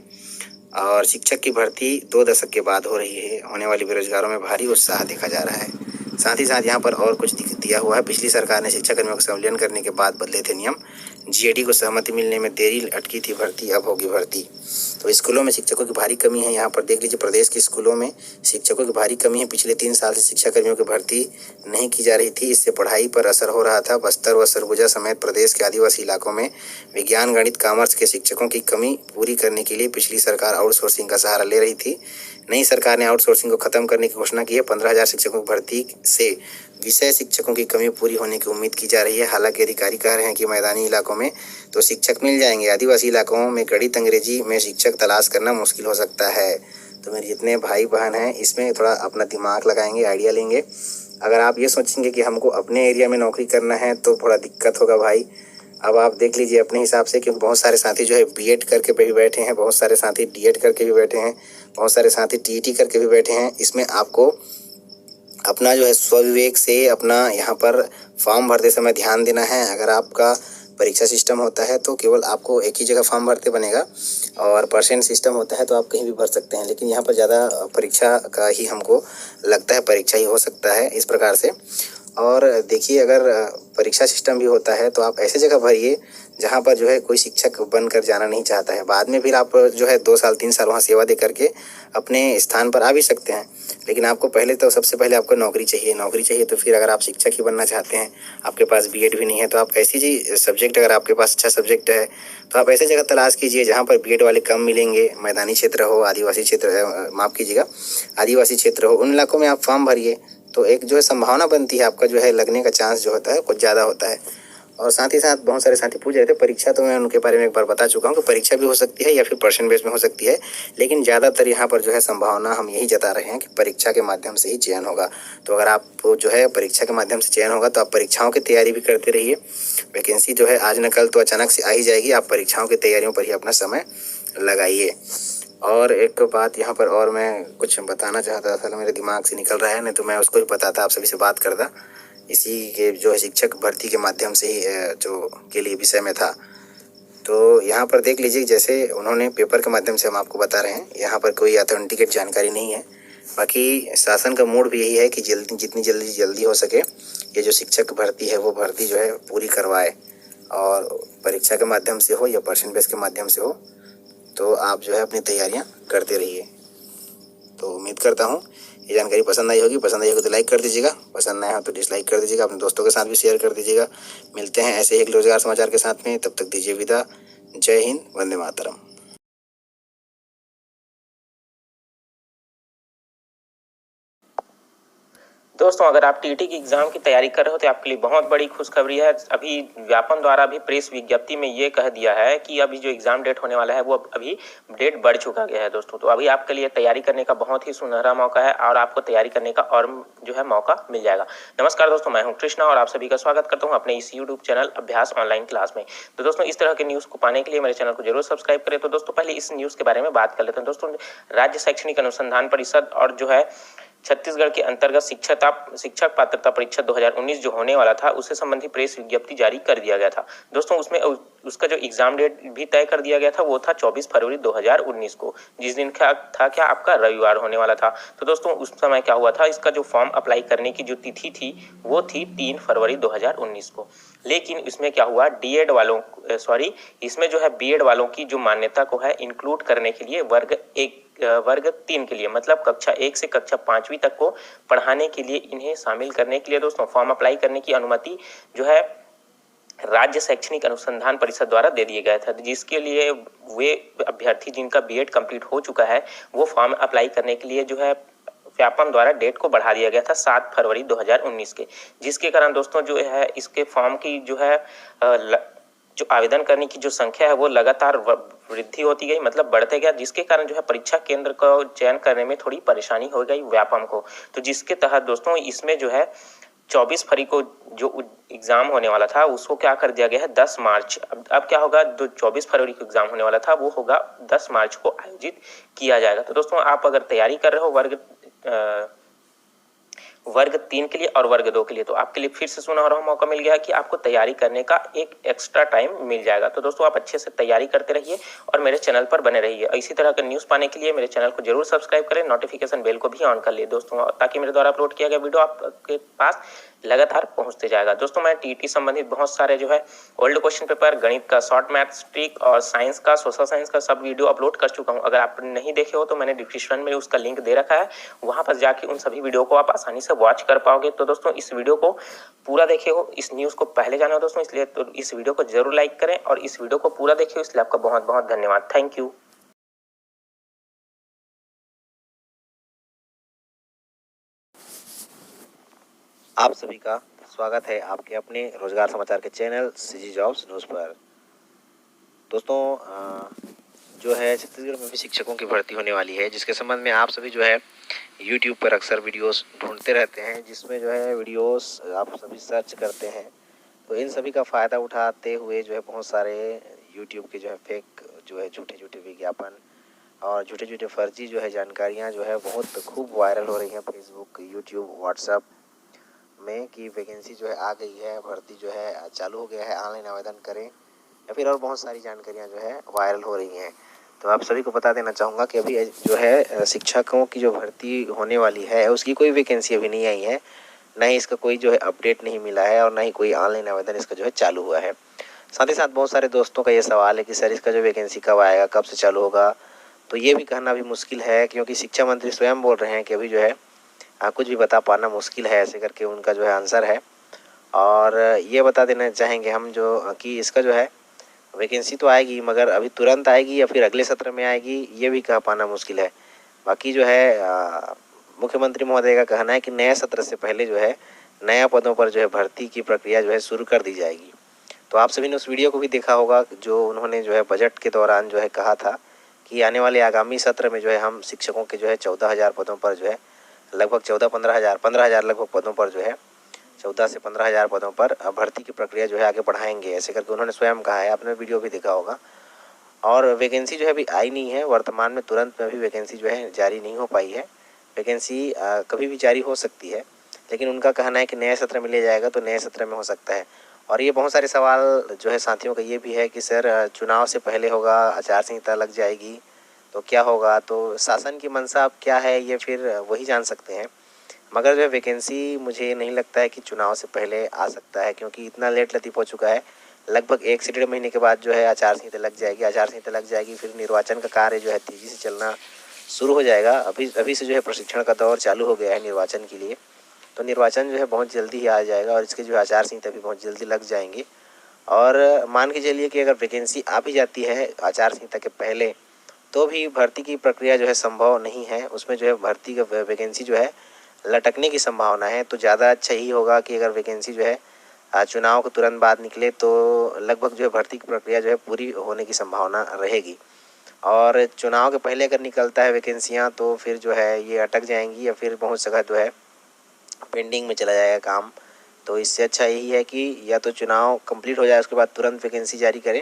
और शिक्षक की भर्ती 2 दशक के बाद हो रही है। होने वाले बेरोजगारों में भारी उत्साह देखा जा रहा है। साथ ही साथ यहाँ पर और कुछ दिया हुआ है। पिछली सरकार ने शिक्षा कर्मियों का संविलियन करने के बाद बदले थे नियम। जीएडी को सहमति मिलने में देरी अटकी थी भर्ती, अब होगी भर्ती। तो स्कूलों में शिक्षकों की भारी कमी है। यहाँ पर देख लीजिए, प्रदेश के स्कूलों में शिक्षकों की भारी कमी है। पिछले 3 साल से शिक्षा कर्मियों की भर्ती नहीं की जा रही थी। इससे पढ़ाई पर असर हो रहा था। बस्तर व सरगुजा समेत प्रदेश के आदिवासी इलाकों में विज्ञान, गणित, कॉमर्स के शिक्षकों की कमी पूरी करने के लिए पिछली सरकार आउटसोर्सिंग का सहारा ले रही थी। नई सरकार ने आउटसोर्सिंग को खत्म करने की घोषणा की है। 15,000 शिक्षकों की भर्ती से विषय शिक्षकों की कमी पूरी होने की उम्मीद की जा रही है। हालांकि अधिकारी कह रहे हैं कि मैदानी इलाकों में तो शिक्षक मिल जाएंगे, आदिवासी इलाकों में गणित, अंग्रेजी में शिक्षक तलाश करना मुश्किल हो सकता है। तो मेरे जितने भाई बहन हैं, इसमें थोड़ा अपना दिमाग लगाएंगे, आइडिया लेंगे। अगर आप ये सोचेंगे कि हमको अपने एरिया में नौकरी करना है तो थोड़ा दिक्कत होगा भाई। अब आप देख लीजिए अपने हिसाब से, क्योंकि बहुत सारे साथी जो है बीएड करके भी बैठे हैं, बहुत सारे साथी डीएड करके भी बैठे हैं, बहुत सारे साथी टीईटी करके भी बैठे हैं। इसमें आपको अपना जो है स्वविवेक से अपना यहाँ पर फॉर्म भरते समय ध्यान देना है। अगर आपका परीक्षा सिस्टम होता है तो केवल आपको एक ही जगह फॉर्म भरते बनेगा, और परसेंट सिस्टम होता है तो आप कहीं भी भर सकते हैं। लेकिन यहाँ पर ज़्यादा परीक्षा का ही हमको लगता है, परीक्षा ही हो सकता है इस प्रकार से। और देखिए, अगर परीक्षा सिस्टम भी होता है तो आप ऐसे जगह भरिए जहाँ पर जो है कोई शिक्षक बनकर जाना नहीं चाहता है। बाद में फिर आप जो है 2 साल 3 साल वहाँ सेवा दे करके अपने स्थान पर आ भी सकते हैं। लेकिन आपको पहले तो सबसे पहले आपको नौकरी चाहिए। तो फिर अगर आप शिक्षक ही बनना चाहते हैं, आपके पास बीएड भी नहीं है, तो आप ऐसी जी सब्जेक्ट, अगर आपके पास अच्छा सब्जेक्ट है तो आप ऐसे जगह तलाश कीजिए जहाँ पर बीएड वाले कम मिलेंगे। मैदानी क्षेत्र हो, आदिवासी क्षेत्र, माफ़ कीजिएगा, आदिवासी क्षेत्र हो, उन इलाकों में आप फॉर्म भरिए। तो एक जो है संभावना बनती है, आपका जो है लगने का चांस जो होता है कुछ ज़्यादा होता है। और साथ ही साथ बहुत सारे साथी पूछ रहे थे परीक्षा, तो मैं उनके बारे में एक बार बता चुका हूँ कि परीक्षा भी हो सकती है या फिर परसेंट बेस में हो सकती है। लेकिन ज़्यादातर यहाँ पर जो है संभावना हम यही जता रहे हैं कि परीक्षा के माध्यम से ही चयन होगा। तो अगर आप जो है परीक्षा के माध्यम से चयन होगा तो आप परीक्षाओं की तैयारी भी करते रहिए। वैकेंसी जो है आज न कल तो अचानक से आ ही जाएगी। आप परीक्षाओं की तैयारियों पर ही अपना समय लगाइए। और एक बात यहाँ पर और मैं कुछ बताना चाहता था, मेरे दिमाग से निकल रहा है, नहीं तो मैं उसको भी बताता, आप सभी से बात करता। इसी के जो है शिक्षक भर्ती के माध्यम से ही जो के लिए विषय में था। तो यहाँ पर देख लीजिए, जैसे उन्होंने पेपर के माध्यम से हम आपको बता रहे हैं, यहाँ पर कोई ऑथेंटिकेट जानकारी नहीं है। बाकी शासन का मूड भी यही है कि जितनी जल्दी हो सके ये जो शिक्षक भर्ती है वो भर्ती जो है पूरी करवाए, और परीक्षा के माध्यम से हो या परसेंट बेस के माध्यम से हो, तो आप जो है अपनी तैयारियां करते रहिए। तो उम्मीद करता हूं ये जानकारी पसंद आई होगी। पसंद आई होगी तो लाइक कर दीजिएगा, पसंद नहीं आया तो डिसलाइक कर दीजिएगा। अपने दोस्तों के साथ भी शेयर कर दीजिएगा। मिलते हैं ऐसे ही एक रोजगार समाचार के साथ में, तब तक दीजिए विदा। जय हिंद, वंदे मातरम। दोस्तों, अगर आप टीटी की एग्जाम की तैयारी कर रहे हो तो आपके लिए बहुत बड़ी खुशखबरी है। अभी व्यापम द्वारा भी प्रेस विज्ञप्ति में ये कह दिया है कि अभी जो एग्जाम डेट होने वाला है वो अभी डेट बढ़ चुका गया है दोस्तों। तो अभी आपके लिए तैयारी करने का बहुत ही सुनहरा मौका है और आपको तैयारी करने का और जो है मौका मिल जाएगा। नमस्कार दोस्तों, मैं हूँ कृष्णा और आप सभी का स्वागत करता हूँ अपने इस यूट्यूब चैनल अभ्यास ऑनलाइन क्लास में। तो दोस्तों, इस तरह के न्यूज़ को पाने के लिए मेरे चैनल को जरूर सब्सक्राइब करें। तो दोस्तों, पहले इस न्यूज़ के बारे में बात कर लेते हैं। दोस्तों, राज्य शैक्षणिक अनुसंधान परिषद और जो है छत्तीसगढ़ के अंतर्गत शिक्षक पात्रता परीक्षा 2019 जो होने वाला था उससे संबंधी प्रेस विज्ञप्ति जारी कर दिया गया था दोस्तों। उसमें उसका जो एग्जाम डेट भी तय कर दिया गया था वो था 24 फरवरी 2019 को, जिस दिन था क्या आपका रविवार होने वाला था। तो दोस्तों, उस समय क्या हुआ था, इसका जो फॉर्म अप्लाई करने की जो तिथि थी वो थी 3 फरवरी 2019 को। लेकिन इसमें क्या हुआ, इसमें जो है बीएड वालों की जो मान्यता को है इंक्लूड करने के लिए वर्ग 3 के लिए, मतलब कक्षा 1 से कक्षा 5वीं तक को पढ़ाने के लिए इन्हें शामिल करने के लिए दोस्तों फॉर्म अप्लाई करने की अनुमति जो है राज्य शैक्षणिक अनुसंधान परिषद द्वारा दे दिया गया था, जिसके लिए वे अभ्यर्थी जिनका बीएड कंप्लीट हो चुका है वो फॉर्म अप्लाई करने के लिए जो है व्यापम द्वारा डेट को बढ़ा दिया गया था 7 फरवरी 2019 के, जिसके कारण दोस्तों जो है इसके फॉर्म की जो है जो आवेदन करने की जो संख्या है वो लगातार वृद्धि होती गई, मतलब बढ़ते गया, जिसके कारण जो है परीक्षा केंद्र का चयन करने में थोड़ी परेशानी हो गई व्यापम को। तो जिसके तहत दोस्तों इसमें जो है 24 फरवरी को जो एग्जाम होने वाला था उसको क्या कर दिया गया है 10 मार्च। अब क्या होगा, जो 24 फरवरी को एग्जाम होने वाला था वो होगा 10 मार्च को आयोजित किया जाएगा। तो दोस्तों, आप अगर तैयारी कर रहे हो वर्ग 3 के लिए और वर्ग 2 के लिए। तो आपके लिए फिर से सुनहरा मौका मिल गया है कि आपको तैयारी करने का एक एक्स्ट्रा टाइम मिल जाएगा। तो दोस्तों आप अच्छे से तैयारी करते रहिए और मेरे चैनल पर बने रहिए। इसी तरह का न्यूज़ पाने के लिए मेरे चैनल को जरूर सब्सक्राइब करें, नोटिफिकेशन बेल को भी ऑन कर लिए दोस्तों, ताकि मेरे द्वारा अपलोड किया गया वीडियो आपके पास लगातार पहुंचते जाएगा। दोस्तों मैं टीटी संबंधित बहुत सारे जो है ओल्ड क्वेश्चन पेपर, गणित का शॉर्ट मैथ्स ट्रिक और साइंस का, सोशल साइंस का सब वीडियो अपलोड कर चुका हूं। अगर आपने नहीं देखे हो तो मैंने डिस्क्रिप्शन में उसका लिंक दे रखा है, वहां पर जाके उन सभी वीडियो को आप आसानी से वॉच कर पाओगे। तो दोस्तों इस वीडियो को पूरा देखे हो, इस न्यूज़ को पहले जाना हो दोस्तों, इसलिए तो इस वीडियो को जरूर लाइक करें और इस वीडियो को पूरा देखे हो, इसलिए आपका बहुत बहुत धन्यवाद। Thank you. आप सभी का स्वागत है आपके अपने रोजगार समाचार के चैनल सीजी जॉब्स न्यूज़ पर। दोस्तों जो है छत्तीसगढ़ में भी शिक्षकों की भर्ती होने वाली है, जिसके संबंध में आप सभी जो है यूट्यूब पर अक्सर वीडियोस ढूंढते रहते हैं, जिसमें जो है वीडियोस आप सभी सर्च करते हैं। तो इन सभी का फ़ायदा उठाते हुए जो है बहुत सारे यूट्यूब के जो है फेक जो है झूठे विज्ञापन और झूठे फर्जी जो है जानकारियाँ जो है बहुत खूब वायरल हो रही हैं फेसबुक, यूट्यूब, व्हाट्सएप में कि वैकेंसी जो है आ गई है, भर्ती जो है चालू हो गया है, ऑनलाइन आवेदन करें, या फिर और बहुत सारी जानकारियाँ जो है वायरल हो रही हैं। तो आप सभी को बता देना चाहूँगा कि अभी जो है शिक्षकों की जो भर्ती होने वाली है उसकी कोई वैकेंसी अभी नहीं आई है, ना ही इसका कोई जो है अपडेट नहीं मिला है और ना ही कोई ऑनलाइन आवेदन इसका जो है चालू हुआ है। साथ ही साथ बहुत सारे दोस्तों का ये सवाल है कि सर इसका जो वैकेंसी कब आएगा, कब से चालू होगा। तो ये भी कहना भी मुश्किल है, क्योंकि शिक्षा मंत्री स्वयं बोल रहे हैं कि अभी जो है कुछ भी बता पाना मुश्किल है, ऐसे करके उनका जो है आंसर है। और ये बता देना चाहेंगे हम जो कि इसका जो है वैकेंसी तो आएगी, मगर अभी तुरंत आएगी या फिर अगले सत्र में आएगी, ये भी कह पाना मुश्किल है। बाकी जो है मुख्यमंत्री महोदय का कहना है कि नए सत्र से पहले जो है नया पदों पर जो है भर्ती की प्रक्रिया जो है शुरू कर दी जाएगी। तो आप सभी ने उस वीडियो को भी देखा होगा जो उन्होंने जो है बजट के दौरान जो है कहा था कि आने वाले आगामी सत्र में जो है हम शिक्षकों के जो है 14,000 पदों पर जो है लगभग 15,000 लगभग पदों पर जो है 14 से 15,000 पदों पर भर्ती की प्रक्रिया जो है आगे बढ़ाएंगे, ऐसे करके उन्होंने स्वयं कहा है। आपने वीडियो भी देखा होगा। और वैकेंसी जो है अभी आई नहीं है, वर्तमान में तुरंत में अभी वैकेंसी जो है जारी नहीं हो पाई है। वैकेंसी कभी भी जारी हो सकती है, लेकिन उनका कहना है कि नए सत्र में ले जाएगा तो नए सत्र में हो सकता है। और ये बहुत सारे सवाल जो है साथियों का ये भी है कि सर चुनाव से पहले होगा, आचार संहिता लग जाएगी तो क्या होगा। तो शासन की मंशा अब क्या है ये फिर वही जान सकते हैं, मगर जो है वैकेंसी मुझे नहीं लगता है कि चुनाव से पहले आ सकता है, क्योंकि इतना लेट लतीफ़ हो चुका है। लगभग 1 से 1.5 महीने के बाद जो है आचार संहिता लग जाएगी, फिर निर्वाचन का कार्य जो है तेज़ी से चलना शुरू हो जाएगा। अभी से जो है प्रशिक्षण का दौर चालू हो गया है निर्वाचन के लिए, तो निर्वाचन जो है बहुत जल्दी ही आ जाएगा और इसके जो आचार संहिता भी बहुत जल्दी लग जाएंगे। और मान के चलिए कि अगर वैकेंसी आ भी जाती है आचार संहिता के पहले, तो भी भर्ती की प्रक्रिया जो है संभव नहीं है, उसमें जो है भर्ती का वैकेंसी जो है लटकने की संभावना है। तो ज़्यादा अच्छा ही होगा कि अगर वैकेंसी जो है चुनाव के तुरंत बाद निकले तो लगभग जो है भर्ती की प्रक्रिया जो है पूरी होने की संभावना रहेगी। और चुनाव के पहले अगर निकलता है वैकेंसियाँ तो फिर जो है ये अटक जाएंगी या फिर बहुत जगह जो है पेंडिंग में चला जाएगा काम। तो इससे अच्छा यही है कि या तो चुनाव कंप्लीट हो जाए उसके बाद तुरंत वैकेंसी जारी करें,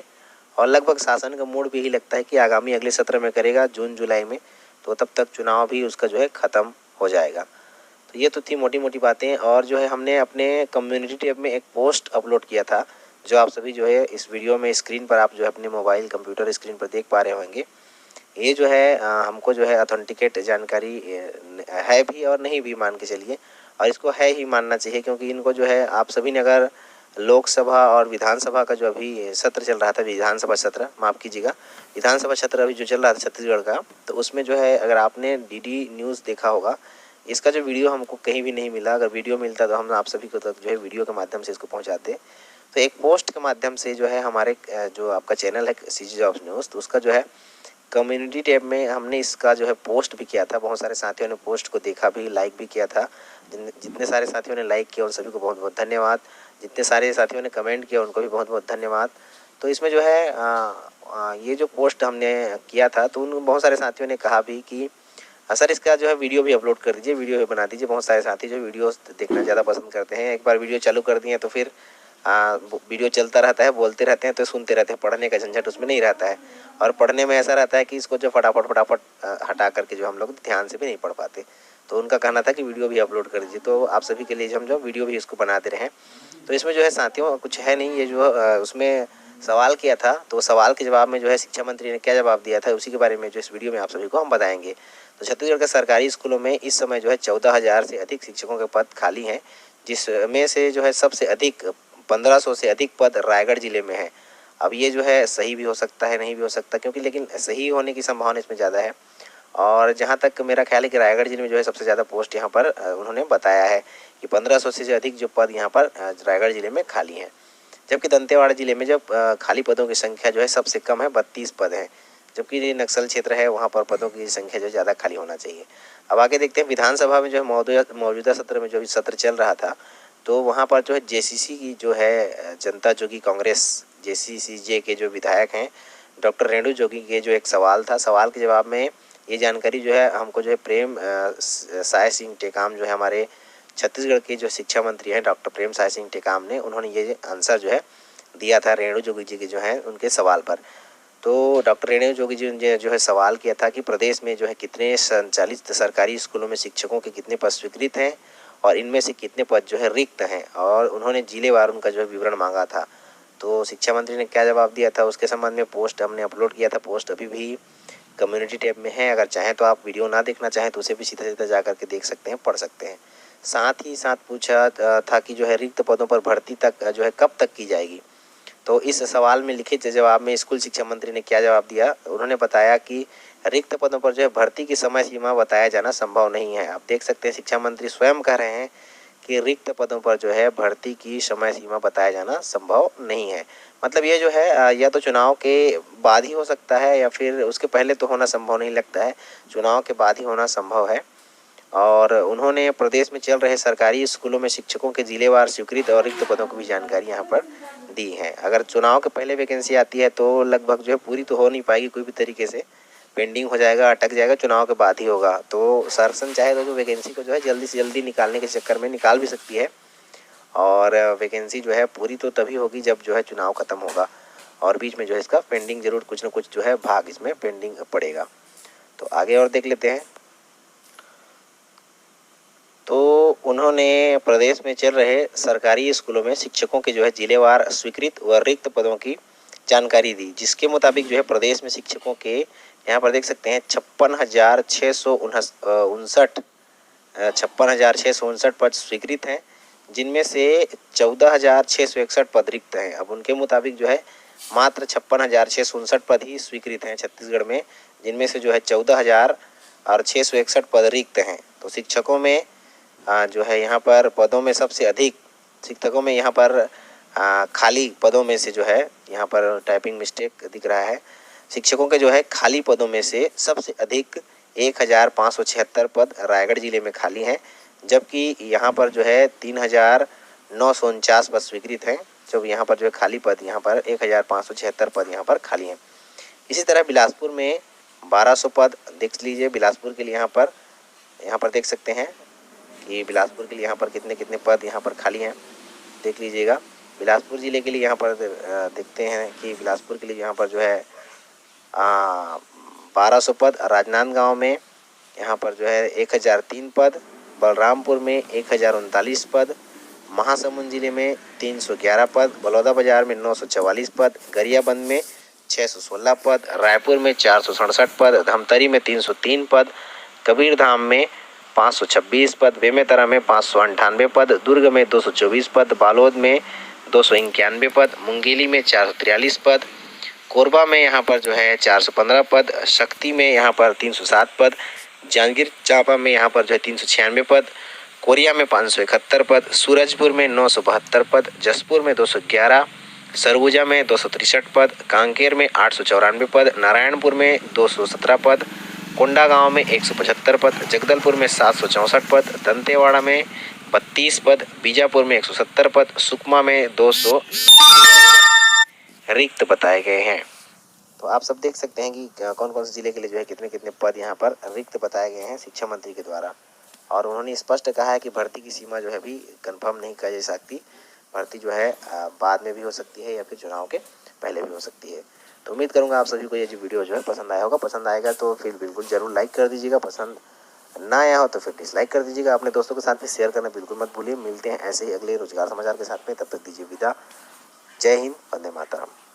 और लगभग शासन का मूड भी यही लगता है कि आगामी अगले सत्र में करेगा जून जुलाई में, तो तब तक चुनाव भी उसका जो है ख़त्म हो जाएगा। तो ये तो थी मोटी मोटी बातें। और जो है हमने अपने कम्युनिटी टैब में एक पोस्ट अपलोड किया था, जो आप सभी जो है इस वीडियो में स्क्रीन पर आप जो है अपने मोबाइल कंप्यूटर स्क्रीन पर देख पा रहे होंगे। ये जो है हमको जो है ऑथेंटिकेट जानकारी है भी और नहीं भी, मान के चलिए, और इसको है ही मानना चाहिए, क्योंकि इनको जो है आप सभी ने अगर लोकसभा और विधानसभा का जो अभी सत्र चल रहा था, विधानसभा सत्र माफ़ कीजिएगा, विधानसभा सत्र अभी जो चल रहा था छत्तीसगढ़ का, तो उसमें जो है अगर आपने डीडी न्यूज़ देखा होगा, इसका जो वीडियो हमको कहीं भी नहीं मिला। अगर वीडियो मिलता तो हम आप सभी को तक जो है वीडियो के माध्यम से इसको पहुंचाते। तो एक पोस्ट के माध्यम से जो है हमारे जो आपका चैनल है सीजी जॉब्स न्यूज़, तो उसका जो है कम्युनिटी टैब में हमने इसका जो है पोस्ट भी किया था। बहुत सारे साथियों ने पोस्ट को देखा भी, लाइक भी किया था। जितने सारे साथियों ने लाइक किया उन सभी को बहुत बहुत धन्यवाद। जितने सारे साथियों ने कमेंट किया उनको भी बहुत बहुत धन्यवाद। तो इसमें जो है ये जो पोस्ट हमने किया था, तो उन बहुत सारे साथियों ने कहा भी कि सर इसका जो है वीडियो भी अपलोड कर दीजिए, वीडियो भी बना दीजिए। बहुत सारे साथी जो वीडियो देखना ज़्यादा पसंद करते हैं, एक बार वीडियो चालू कर दिए तो फिर वीडियो चलता रहता है, बोलते रहते हैं तो सुनते रहते हैं, पढ़ने का झंझट उसमें नहीं रहता है। और पढ़ने में ऐसा रहता है कि इसको जो फटाफट हटा करके जो हम लोग ध्यान से भी नहीं पढ़ पाते। तो उनका कहना था कि वीडियो भी अपलोड कर दीजिए। तो आप सभी के लिए हम जो वीडियो भी इसको बनाते रहे। तो इसमें जो है साथियों कुछ है नहीं, ये जो उसमें सवाल किया था, तो सवाल के जवाब में जो है शिक्षा मंत्री ने क्या जवाब दिया था उसी के बारे में जो इस वीडियो में आप सभी को हम बताएंगे। तो छत्तीसगढ़ के सरकारी स्कूलों में इस समय जो है 14,000 से अधिक शिक्षकों के पद खाली हैं, जिसमें से जो है सबसे अधिक 1500 से अधिक पद रायगढ़ जिले में है। अब ये जो है सही भी हो सकता है, नहीं भी हो सकता, क्योंकि लेकिन सही होने की संभावना इसमें ज़्यादा है। और जहाँ तक मेरा ख्याल है कि रायगढ़ जिले में जो है सबसे ज़्यादा पोस्ट यहाँ पर उन्होंने बताया है कि 1500 से अधिक जो पद यहाँ पर रायगढ़ जिले में खाली हैं। जबकि दंतेवाड़ा जिले में जब खाली पदों की संख्या जो है सबसे कम है, 32 पद हैं। जबकि नक्सल क्षेत्र है वहाँ पर पदों की संख्या जो ज़्यादा खाली होना चाहिए। अब आगे देखते हैं विधानसभा में जो है मौजूदा सत्र में जो भी सत्र चल रहा था, तो वहाँ पर जो है जेसीसी की जो है जनता जोगी कांग्रेस JCCJ के जो विधायक हैं डॉक्टर रेणु जोगी के जो एक सवाल था, सवाल के जवाब में ये जानकारी जो है हमको जो है प्रेम साय सिंह टेकाम जो है हमारे छत्तीसगढ़ के जो शिक्षा मंत्री हैं डॉक्टर प्रेम साय सिंह टेकाम ने उन्होंने ये आंसर जो है दिया था रेणु जोगी जी के जो है उनके सवाल पर। तो डॉक्टर रेणु जोगी जी ने जो है सवाल किया था कि प्रदेश में जो है कितने संचालित सरकारी स्कूलों में शिक्षकों के कितने पद स्वीकृत हैं और इनमें से कितने पद जो है रिक्त हैं, और उन्होंने जिलेवार उनका जो है विवरण मांगा था। तो शिक्षा मंत्री ने क्या जवाब दिया था उसके संबंध में पोस्ट हमने अपलोड किया था। पोस्ट अभी भी कम्युनिटी टैब में है, अगर चाहें तो आप वीडियो ना देखना चाहें तो उसे भी सीधा सीधा जा करके देख सकते हैं, पढ़ सकते हैं। साथ ही साथ पूछा था कि जो है रिक्त पदों पर भर्ती तक जो है कब तक की जाएगी। तो इस सवाल में लिखित जवाब में स्कूल शिक्षा मंत्री ने क्या जवाब दिया, उन्होंने बताया कि रिक्त पदों पर जो है भर्ती की समय सीमा बताया जाना संभव नहीं है। आप देख सकते हैं शिक्षा मंत्री स्वयं कह रहे हैं कि रिक्त पदों पर जो है भर्ती की समय सीमा बताया जाना संभव नहीं है। मतलब ये जो है या तो चुनाव के बाद ही हो सकता है या फिर उसके पहले तो होना संभव नहीं लगता है, चुनाव के बाद ही होना संभव है। और उन्होंने प्रदेश में चल रहे सरकारी स्कूलों में शिक्षकों के जिलेवार स्वीकृत और रिक्त पदों की भी जानकारी यहाँ पर दी है। अगर चुनाव के पहले वैकेंसी आती है तो लगभग जो है पूरी तो हो नहीं पाएगी, कोई भी तरीके से पेंडिंग हो जाएगा, अटक जाएगा, चुनाव के बाद ही होगा। तो शासन चाहे तो जो वैकेंसी को जो है जल्दी से जल्दी निकालने के चक्कर में निकाल भी सकती है, और वैकेंसी जो है पूरी तो तभी होगी जब जो है चुनाव खत्म होगा, और बीच में जो है इसका पेंडिंग जरूर कुछ ना कुछ जो है भाग इसमें पेंडिंग पड़ेगा। तो आगे और देख लेते हैं। तो उन्होंने प्रदेश में चल रहे सरकारी स्कूलों में शिक्षकों के जो है जिलेवार स्वीकृत व रिक्त पदों की जानकारी दी, जिसके मुताबिक जो है प्रदेश में शिक्षकों के यहाँ पर देख सकते हैं 56,659 पद स्वीकृत हैं, जिनमें से 14,661 पद रिक्त हैं। अब उनके मुताबिक जो है मात्र 56,659 पद ही स्वीकृत हैं छत्तीसगढ़ में, जिनमें से जो है 14,661 पद रिक्त हैं। तो शिक्षकों में जो है यहाँ पर पदों में सबसे अधिक शिक्षकों में यहाँ पर खाली पदों में से जो है यहाँ पर टाइपिंग मिस्टेक दिख रहा है। शिक्षकों के जो है खाली पदों में से सबसे अधिक 1,576 पद रायगढ़ जिले में खाली हैं, जबकि यहाँ पर जो है 3,949 पद स्वीकृत हैं। जब यहाँ पर जो है खाली पद यहाँ पर 1,576 पद यहाँ पर खाली हैं। इसी तरह बिलासपुर में 1200 पद देख लीजिए। बिलासपुर के लिए यहाँ पर देख सकते हैं कि बिलासपुर के लिए यहाँ पर कितने कितने पद यहाँ पर खाली हैं, देख लीजिएगा। बिलासपुर ज़िले के लिए यहाँ पर देखते हैं कि बिलासपुर के लिए यहाँ पर जो है 1200 पद। राजनांदगांव में यहाँ पर जो है 1,003 पद। बलरामपुर में 1,039 पद। महासमुंद जिले में 311 पद। बलौदाबाजार में 944 पद। गरियाबंद में 616 पद। रायपुर में 467 पद। धमतरी में 303 पद। कबीरधाम में 526 पद। बेमेतरा में 598 पद। दुर्ग में 224 पद। बालोद में 291 पद। मुंगेली में 443 पद। कोरबा में यहाँ पर जो है 415 पद। शक्ति में यहाँ पर 307 पद। जांजगीर चांपा में यहाँ पर जो है 396 पद। कोरिया में 571 पद। सूरजपुर में 972 पद। जसपुर में 211। सरगुजा में 263 पद। कांकेर में 894 पद। नारायणपुर में 217 पद। कोंडागांव में 175 पद। जगदलपुर में 764 पद। दंतेवाड़ा में 32 पद। बीजापुर में 170 पद। सुकमा में 200 रिक्त बताए गए हैं। तो आप सब देख सकते हैं कि कौन कौन से जिले के लिए जो है कितने कितने पद यहाँ पर रिक्त बताए गए हैं शिक्षा मंत्री के द्वारा। और उन्होंने स्पष्ट कहा है कि भर्ती की सीमा जो है भी कंफर्म नहीं की जा सकती। भर्ती जो है बाद में भी हो सकती है या फिर चुनाव के पहले भी हो सकती है। तो उम्मीद करूंगा आप सभी को ये जो वीडियो जो है पसंद आया होगा। पसंद आएगा तो फिर बिल्कुल ज़रूर लाइक कर दीजिएगा। पसंद ना आया हो तो फिर डिसलाइक कर दीजिएगा। अपने दोस्तों के साथ भी शेयर करना बिल्कुल मत भूलिए। मिलते हैं ऐसे ही अगले रोजगार समाचार के साथ में, तब तक दीजिए विदा। जय हिंद, वंदे मातरम।